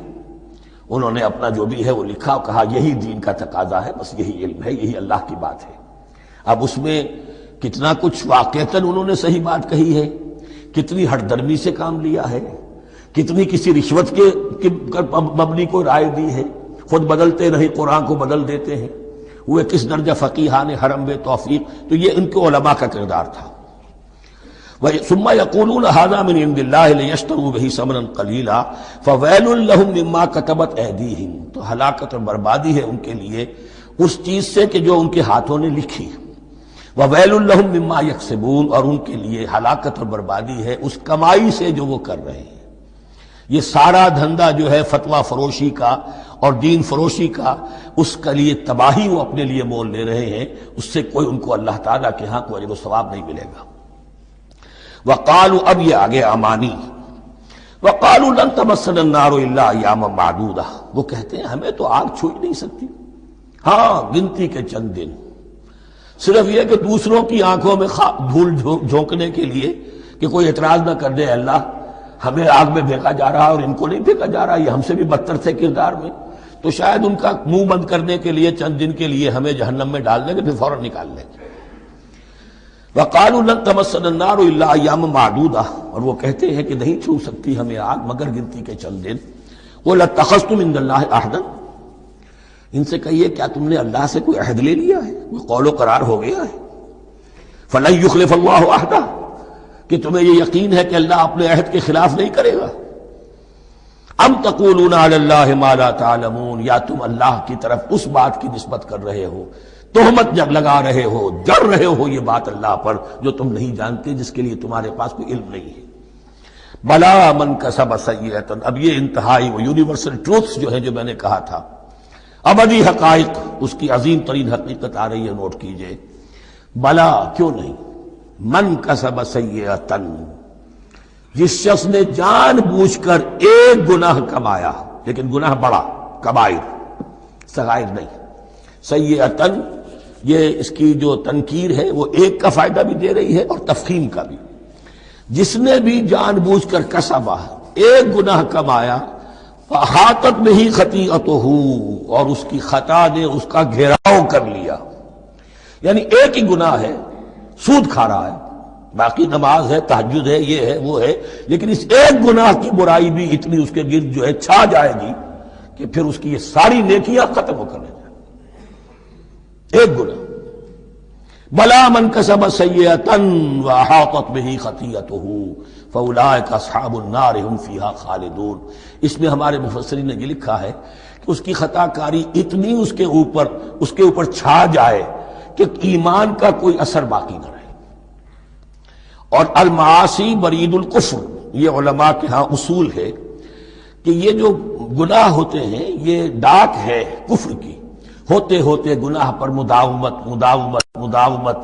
انہوں نے اپنا جو بھی ہے وہ لکھا اور کہا یہی دین کا تقاضا ہے، بس یہی علم ہے، یہی اللہ کی بات ہے۔ اب اس میں کتنا کچھ واقعتاً انہوں نے صحیح بات کہی ہے، کتنی ہٹ درمی سے کام لیا ہے، کتنی کسی رشوت کے مبنی کو رائے دی ہے، خود بدلتے نہیں قرآن کو بدل دیتے ہیں، ہوئے کس درجہ فقیہان حرم بے توفیق۔ تو یہ ان کے علماء کا کردار تھا۔ ثم یقولون ھذا من عند اللہ لیشتروا بہ ثمنا قلیلا فویل لہم مما کتبت ایدیہم، تو ہلاکت اور بربادی ہے ان کے لیے اس چیز سے کہ جو ان کے ہاتھوں نے لکھی، وویل لہم مما یکسبون، اور ان کے لیے ہلاکت اور بربادی ہے اس کمائی سے جو وہ کر رہے ہیں۔ یہ سارا دھندا جو ہے فتویٰ فروشی کا اور دین فروشی کا، اس کے لیے تباہی وہ اپنے لیے مول لے رہے ہیں، اس سے کوئی ان کو اللہ تعالیٰ کے ہاں کوئی اجر و ثواب نہیں ملے گا۔ وقالوا، اب یہ آگے امانی، وقالوا لن تمسنا النار الا ایاما معدودہ، وہ کہتے ہیں ہمیں تو آگ چھو ہی نہیں سکتی، ہاں گنتی کے چند دن، صرف یہ کہ دوسروں کی آنکھوں میں دھول جھونکنے کے لیے کہ کوئی اعتراض نہ کر دے، اللہ ہمیں آگ میں پھینکا جا رہا اور ان کو نہیں پھینکا جا رہا، یہ ہم سے بھی بدتر تھے کردار میں، تو شاید ان کا منہ بند کرنے کے لیے چند دن کے لیے ہمیں جہنم میں ڈال دیں گے، پھر فوراً نکال لیں گے۔ وقالوا لن تمسنا النار الا ایاما معدودہ، اور وہ کہتے ہیں کہ نہیں چھو سکتی ہمیں آگ مگر گنتی کے چند دن۔ قل اتخذتم عند اللہ عہدا، ان سے کہیے کیا تم نے اللہ سے کوئی عہد لے لیا ہے، کوئی قول و قرار ہو گیا ہے؟ فلن یخلف اللہ عہدہ، کہ تمہیں یہ یقین ہے کہ اللہ اپنے عہد کے خلاف نہیں کرے گا؟ ام تقولون علی اللہ ما لا تعلمون، یا تم اللہ کی طرف اس بات کی نسبت کر رہے ہو، تہمت جب لگا رہے ہو، جڑ رہے ہو یہ بات اللہ پر جو تم نہیں جانتے، جس کے لیے تمہارے پاس کوئی علم نہیں ہے۔ بلا من کسب سیئۃ، اب یہ انتہائی وہ یونیورسل ٹروتھس جو ہیں جو میں نے کہا تھا، ابدی حقائق، اس کی عظیم ترین حقیقت آ رہی ہے، نوٹ کیجئے۔ بلا، کیوں نہیں، من کسب سیئۃ، جس شخص نے جان بوجھ کر ایک گناہ کمایا، لیکن گناہ بڑا، کبائر، صغائر نہیں، سیئۃ، یہ اس کی جو تنکیر ہے وہ ایک کا فائدہ بھی دے رہی ہے اور تفخیم کا بھی۔ جس نے بھی جان بوجھ کر کسبا، ایک گناہ کمایا، فاحاطت بہ خطیئتہ، اور اس کی خطا نے اس کا گھیراؤ کر لیا، یعنی ایک ہی گناہ ہے، سود کھا رہا ہے، باقی نماز ہے، تہجد ہے، یہ ہے وہ ہے، لیکن اس ایک گناہ کی برائی بھی اتنی اس کے گرد جو ہے چھا جائے گی کہ پھر اس کی یہ ساری نیکیاں ختم ہو کر رہ جائیں، ایک گناہ۔ بلا من کسب سیئۃ واحاطت بہ خطیئتہ فاولئک اصحاب النار هم فیہا خالدون۔ اس میں ہمارے مفسرین نے یہ لکھا ہے کہ اس کی خطا کاری اتنی اس کے اوپر چھا جائے کہ ایمان کا کوئی اثر باقی نہ رہے۔ اور المعاصی برید الکفر، یہ علماء کے ہاں اصول ہے کہ یہ جو گناہ ہوتے ہیں یہ ڈاک ہے کفر کی، ہوتے ہوتے گناہ پر مداومت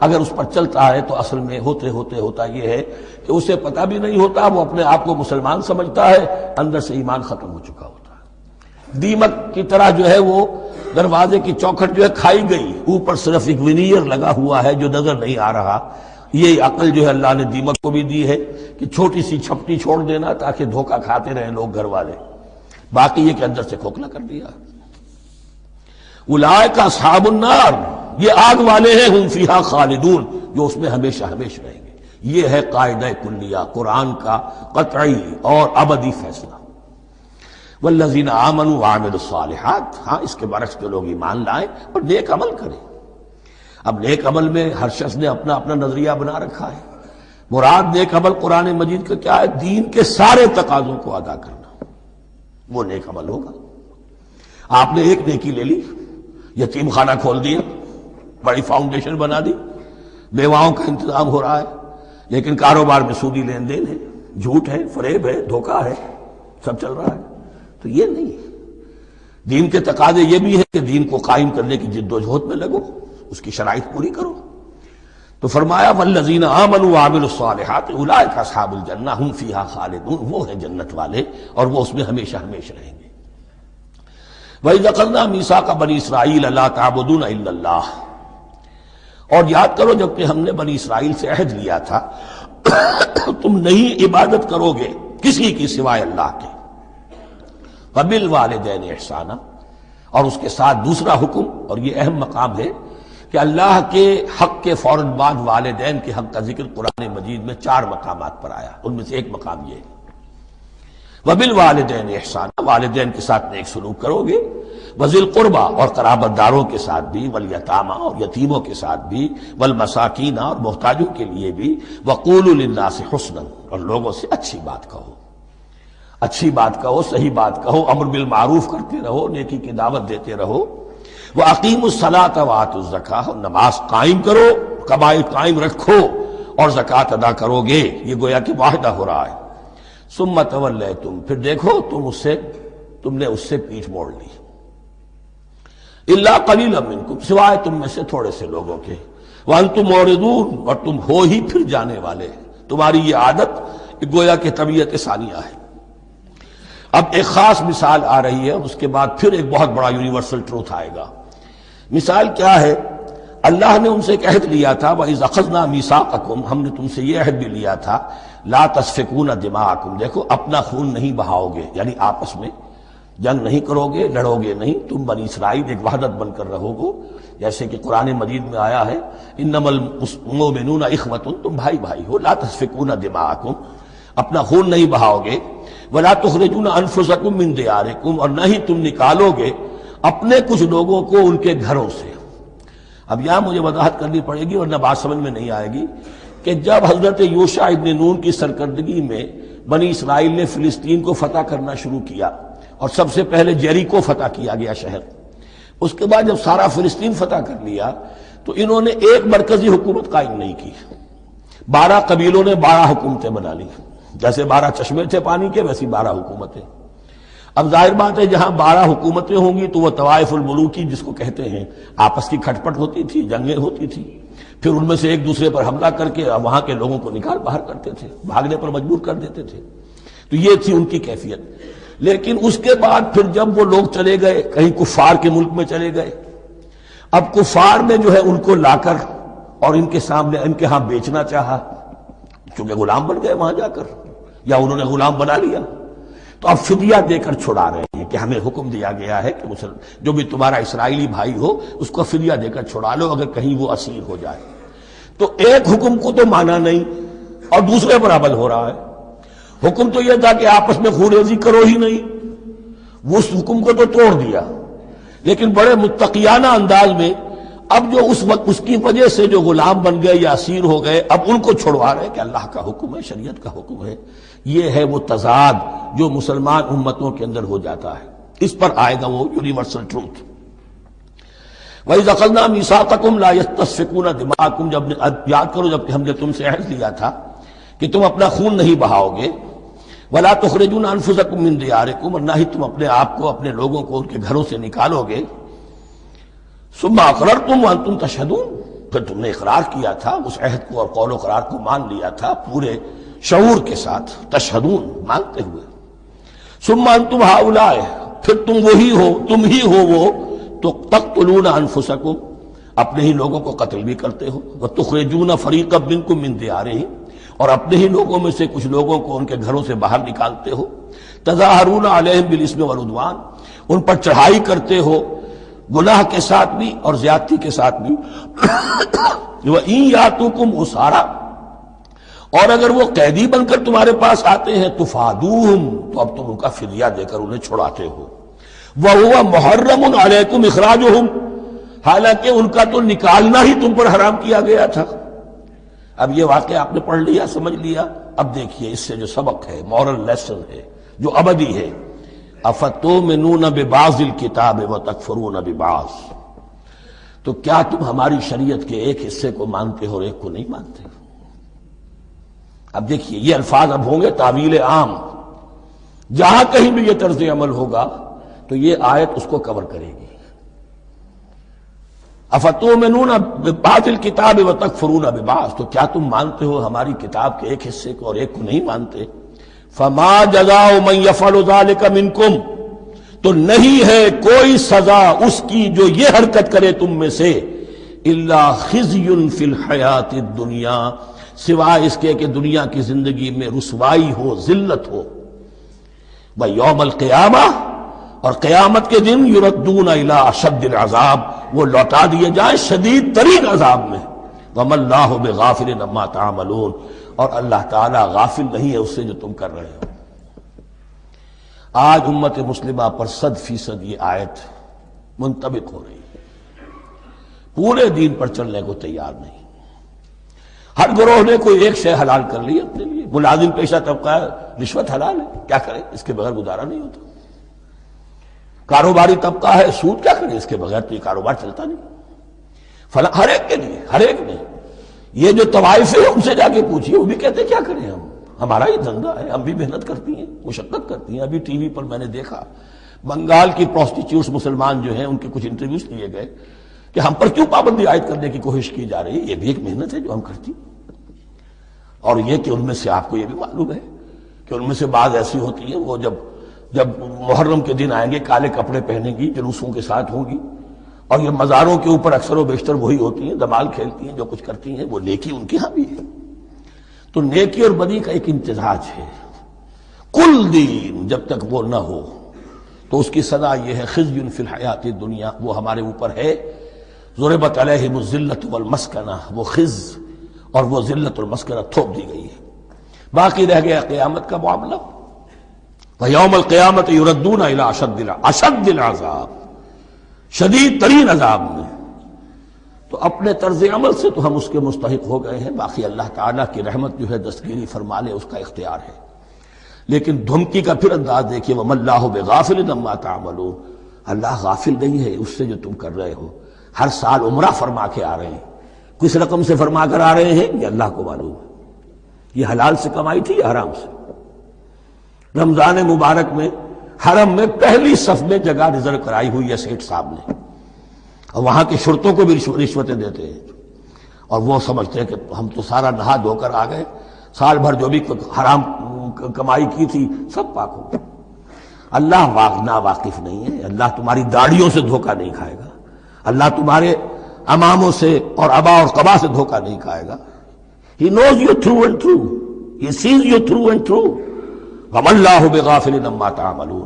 اگر اس پر چلتا ہے تو اصل میں ہوتے ہوتے ہوتا یہ ہے کہ اسے پتہ بھی نہیں ہوتا، وہ اپنے آپ کو مسلمان سمجھتا ہے، اندر سے ایمان ختم ہو چکا ہوتا ہے۔ دیمک کی طرح جو ہے وہ دروازے کی چوکھٹ جو ہے کھائی گئی، اوپر صرف ایک ونیئر لگا ہوا ہے جو نظر نہیں آ رہا۔ یہ عقل جو ہے اللہ نے دیمک کو بھی دی ہے کہ چھوٹی سی چھپٹی چھوڑ دینا تاکہ دھوکہ کھاتے رہیں لوگ گھر والے، باقی یہ کہ اندر سے کھوکھلا کر دیا۔ اولئک اصحاب النار، یہ آگ والے ہیں، ہم فیہا خالدون، جو اس میں ہمیشہ ہمیشہ رہیں گے۔ یہ ہے قاعدہ کلیہ، قرآن کا قطعی اور ابدی فیصلہ۔ والذین آمنوا وعملوا الصالحات، ہاں اس کے برعکس جو لوگ ایمان لائیں اور نیک عمل کریں۔ اب نیک عمل میں ہر شخص نے اپنا اپنا نظریہ بنا رکھا ہے۔ مراد نیک عمل قرآن مجید کا کیا ہے؟ دین کے سارے تقاضوں کو ادا کرنا، وہ نیک عمل ہوگا۔ آپ نے ایک نیکی لے لی، یتیم خانہ کھول دیا، بڑی فاؤنڈیشن بنا دی، بیواؤں کا انتظام ہو رہا ہے، لیکن کاروبار میں سودی لین دین ہے، جھوٹ ہے، فریب ہے، دھوکہ ہے، سب چل رہا ہے۔ تو یہ نہیں، دین کے تقاضے یہ بھی ہے کہ دین کو قائم کرنے کی جد و جہد میں لگو، اس کی شرائط پوری کرو۔ تو فرمایا والذین آمنوا وعملوا الصالحات اولئک اصحاب الجنہ ہم فیہا خالدون، وہ ہیں جنت والے اور وہ اس میں ہمیشہ ہمیشہ رہیں گے۔ وَإِذْ أَخَذْنَا مِيثَاقَ بَنِي إِسْرَائِيلَ لَا تَعْبُدُونَ إِلَّا اللَّهَ، اور یاد کرو جب کہ ہم نے بنی اسرائیل سے عہد لیا تھا تم نہیں عبادت کرو گے کسی کی سوائے اللہ کے۔ وَبِالْوَالِدَيْنِ إِحْسَانًا، اور اس کے ساتھ دوسرا حکم، اور یہ اہم مقام ہے کہ اللہ کے حق کے فوراً بعد والدین کے حق کا ذکر قرآن مجید میں 4 مقامات پر آیا، ان میں سے ایک مقام یہ ہے وَبِالْوَالِدَيْنِ إِحْسَانًا، والدین کے ساتھ نیک سلوک کرو گے، وَذِي الْقُرْبَى، اور قرابت داروں کے ساتھ بھی، وَالْيَتَامَى، اور یتیموں کے ساتھ بھی، وَالْمَسَاكِينَ، اور محتاجوں کے لیے بھی، وَقُولُوا لِلنَّاسِ حُسْنًا، اور لوگوں سے اچھی بات کہو، اچھی بات کہو، صحیح بات کہو، امر بالمعروف کرتے رہو، نیکی کی دعوت دیتے رہو۔ وَأَقِيمُوا الصَّلَاةَ وَآتُوا الزَّكَاةَ، اور نماز قائم کرو، قبائل قائم رکھو اور زکوٰۃ ادا کرو گے، یہ گویا کہ معاہدہ ہو رہا ہے۔ ثُمَّ تَوَلَّيْتُمْ، پھر دیکھو تم نے اس سے پیٹھ موڑ لی، إِلَّا قَلِيلًا مِنْكُمْ، سوائے تم میں سے تھوڑے سے لوگوں کے، وَأَنْتُمْ مُعْرِضُونَ، اور تم ہو ہی پھر جانے والے، تمہاری یہ عادت گویا کہ طبیعت ثانیہ ہے۔ اب ایک خاص مثال آ رہی ہے، اس کے بعد پھر ایک بہت بڑا یونیورسل ٹروتھ آئے گا۔ مثال کیا ہے؟ اللہ نے ان سے ایک عہد لیا تھا، وَإِذْ أَخَذْنَا مِيثَاقَكُمْ، ہم نے تم سے یہ عہد بھی لیا تھا، لَا تَسْفِكُونَ دِمَاءَكُمْ، دیکھو اپنا خون نہیں بہاؤ گے، یعنی آپس میں جنگ نہیں کرو گے، لڑو گے نہیں، تم بنی اسرائیل ایک وحدت بن کر رہو گے، جیسے کہ قرآن مجید میں آیا ہے إِنَّمَا الْمُؤْمِنُونَ إِخْوَةٌ، تم بھائی بھائی ہو، لَا تَسْفِكُونَ دِمَاءَكُمْ، اپنا خون نہیں بہاؤ گے، وَلَا تُخْرِجُونَ أَنفُسَكُم مِّن دِيَارِكُمْ، اور نہ ہی تم نکالو گے اپنے کچھ لوگوں کو ان کے گھروں سے۔ اب یہاں مجھے وضاحت کرنی پڑے گی ورنہ بات سمجھ میں نہیں آئے گی کہ جب حضرت یوشع ابن نون کی سرکردگی میں بنی اسرائیل نے فلسطین کو فتح کرنا شروع کیا، اور سب سے پہلے جیریکو فتح کیا گیا شہر، اس کے بعد جب سارا فلسطین فتح کر لیا تو انہوں نے ایک مرکزی حکومت قائم نہیں کی، 12 قبیلوں نے 12 حکومتیں بنا لی، جیسے 12 چشمے تھے پانی کے ویسی 12 حکومتیں۔ اب ظاہر بات ہے جہاں 12 حکومتیں ہوں گی تو وہ طوائف الملوکی جس کو کہتے ہیں، آپس کی کھٹ پٹ ہوتی تھی، جنگیں ہوتی تھی، پھر ان میں سے ایک دوسرے پر حملہ کر کے وہاں کے لوگوں کو نکال باہر کرتے تھے، بھاگنے پر مجبور کر دیتے تھے، تو یہ تھی ان کی کیفیت۔ لیکن اس کے بعد پھر جب وہ لوگ چلے گئے کہیں کفار کے ملک میں چلے گئے، اب کفار نے جو ہے ان کو لا کر اور ان کے سامنے ان کے ہاں بیچنا چاہا، چونکہ غلام بن گئے وہاں جا کر، یا انہوں نے غلام بنا لیا، تو اب فدیہ دے کر چھڑا رہے ہیں کہ ہمیں حکم دیا گیا ہے کہ جو بھی تمہارا اسرائیلی بھائی ہو اس کو فدیہ دے کر چھڑا لو اگر کہیں وہ اسیر ہو جائے۔ تو ایک حکم کو تو مانا نہیں اور دوسرے پر عمل ہو رہا ہے۔ حکم تو یہ تھا کہ آپس میں خون ریزی کرو ہی نہیں، وہ اس حکم کو تو توڑ دیا، لیکن بڑے متقیانہ انداز میں اب جو اس وقت اس کی وجہ سے جو غلام بن گئے یا اسیر ہو گئے، اب ان کو چھڑوا رہے کہ اللہ کا حکم ہے، شریعت کا حکم ہے۔ یہ ہے وہ تضاد جو مسلمان امتوں کے اندر ہو جاتا ہے، اس پر آئے گا وہ یونیورسل ٹروتھ۔ وَإِذْ أَخَذْنَا مِيثَاقَكُمْ لَا يَسْتَسْفِكُونَ دِمَاءَكُمْ، جب یاد کرو جب کہ ہم نے تم سے عہد لیا تھا کہ تم اپنا خون نہیں بہاؤ گے، وَلَا تُخْرِجُونَ أَنفُسَكُم مِّن دِيَارِكُمْ، اور نہ ہی تم اپنے آپ کو، اپنے لوگوں کو ان کے گھروں سے نکالو گے، ثُمَّ أَقْرَرْتُمْ وَأَنْتُمْ تَشْهَدُونَ، پھر تم نے اقرار کیا تھا، اس عہد کو اور قول و قرار کو مان لیا تھا پورے شعور کے ساتھ، تشہدون، مانتے ہوئے۔ ثُمَّ أَنْتُمْ هَؤُلَاءِ، پھر تم وہی ہو، تم ہی ہو وہ تو تقتلون انفسکم، اپنے ہی لوگوں کو قتل بھی کرتے ہو، وتخرجون فریقا منکم من دیارہم، اور اپنے ہی لوگوں میں سے کچھ لوگوں کو ان کے گھروں سے باہر نکالتے ہو، تظاہرون علیہم بالاسم والعدوان، ان پر چڑھائی کرتے ہو گناہ کے ساتھ بھی اور زیادتی کے ساتھ بھی، وَإِن یاتوکم اسارا، اور اگر وہ قیدی بن کر تمہارے پاس آتے ہیں تفادوہم، تو اب تم ان کا فدیہ دے کر انہیں چھڑاتے ہو، وَهُوَ مُحَرَّمٌ عَلَيْكُمْ إِخْرَاجُهُمْ، حالانکہ ان کا تو نکالنا ہی تم پر حرام کیا گیا تھا۔ اب یہ واقعہ آپ نے پڑھ لیا، سمجھ لیا، اب دیکھیے اس سے جو سبق ہے، مورل لیسن ہے جو ابدی ہے، أَفَتُؤْمِنُونَ بِبَعْضِ الْكِتَابِ وَتَكْفُرُونَ بِبَعْضٍ، تو کیا تم ہماری شریعت کے ایک حصے کو مانتے ہو اور ایک کو نہیں مانتے؟ اب دیکھیے یہ الفاظ اب ہوں گے تعویل عام، جہاں کہیں بھی یہ طرز عمل ہوگا تو یہ آیت اس کو کور کرے گی۔ افتؤمنون ببعض الکتاب وتکفرون ببعض، تو کیا تم مانتے ہو ہماری کتاب کے ایک حصے کو اور ایک کو نہیں مانتے؟ فما جزاء من يفعل ذلك منکم، تو نہیں ہے کوئی سزا اس کی جو یہ حرکت کرے تم میں سے، الا خزي في الحیات الدنیا، سوائے اس کے کہ دنیا کی زندگی میں رسوائی ہو، ذلت ہو، ویوم القیامہ، اور قیامت کے دن یردون الی اشد العذاب، وہ لوٹا دیے جائیں شدید ترین عذاب میں، وما اللہ بغافل عما تعملون، اور اللہ تعالیٰ غافل نہیں ہے اس سے جو تم کر رہے ہو۔ آج امت مسلمہ پر 100% یہ آیت منطبق ہو رہی ہے، پورے دین پر چلنے کو تیار نہیں، ہر گروہ نے کوئی ایک شے حلال کر لی اپنے لیے، ملازم پیشہ طبقہ ہے، رشوت حلال ہے، کیا کرے اس کے بغیر گزارا نہیں ہوتا، کاروباری طبقہ ہے، سود، کیا کرے اس کے بغیر تو یہ کاروبار چلتا نہیں، فلاں، ہر ایک کے لیے، ہر ایک نے۔ یہ جو طوائف ہے ان سے جا کے پوچھیے، وہ بھی کہتے کیا کریں ہم، ہمارا یہ دھندا ہے، ہم بھی محنت کرتی ہیں، مشقت کرتی ہیں۔ ابھی ٹی وی پر میں نے دیکھا بنگال کی پروسٹیچیوٹس مسلمان جو ہیں ان کے کچھ انٹرویوز لیے گئے کہ ہم پر کیوں پابندی عائد کرنے کی کوشش کی جا رہی ہے، یہ بھی ایک محنت ہے جو ہم کرتی ہیں۔ اور یہ کہ ان میں سے آپ کو یہ بھی معلوم ہے کہ ان میں سے بعض ایسی ہوتی ہیں وہ جب محرم کے دن آئیں گے کالے کپڑے پہنیں گی، جلوسوں کے ساتھ ہوں گی، اور یہ مزاروں کے اوپر اکثر و بیشتر وہی ہوتی ہیں، دمال کھیلتی ہیں، جو کچھ کرتی ہیں، وہ نیکی ان کے ہاں بھی ہے۔ تو نیکی اور بدی کا ایک امتزاج ہے، کل دین جب تک وہ نہ ہو تو اس کی سزا یہ ہے خزي فی الحیات الدنیا، وہ ہمارے اوپر ہے، ضربت علیہم الذلۃ والمسکنہ، وہ خز اور وہ ذلت اور مسکنہ تھوپ دی گئی ہے۔ باقی رہ گیا قیامت کا معاملہ، وَيَوْمَ الْقِيَامَةِ يُرَدُّونَ إِلَىٰ أَشَدِّ الْعَذَابِ، شدید ترین عذاب میں۔ تو اپنے طرز عمل سے تو ہم اس کے مستحق ہو گئے ہیں، باقی اللہ تعالیٰ کی رحمت جو ہے دستگیری فرما لے اس کا اختیار ہے۔ لیکن دھمکی کا پھر انداز دیکھیے، وَمَا اللَّهُ بِغَافِلٍ عَمَّا تَعْمَلُونَ، اللہ غافل نہیں ہے اس سے جو تم کر رہے ہو۔ ہر سال عمرہ فرما کے آ رہے ہیں، کس رقم سے فرما کر آ رہے ہیں یہ اللہ کو معلوم ہے، یہ حلال سے کمائی تھی یا حرام سے۔ رمضان مبارک میں حرم میں پہلی صف میں جگہ ریزرو کرائی ہوئی ہے سیٹھ صاحب نے، اور وہاں کے شرطوں کو بھی رشوتیں دیتے ہیں، اور وہ سمجھتے ہیں کہ ہم تو سارا نہا دھو کر آ گئے، سال بھر جو بھی حرام کمائی کی تھی سب پاک ہو گئی۔ اللہ نا واقف نہیں ہے، اللہ تمہاری داڑھیوں سے دھوکہ نہیں کھائے گا، اللہ تمہارے اماموں سے اور ابا اور قبا سے دھوکہ نہیں کھائے گا۔ He knows you through and through, he sees you through and through، وَمَا اللَّهُ بِغَافِلٍ عَمَّا تَعْمَلُونَ۔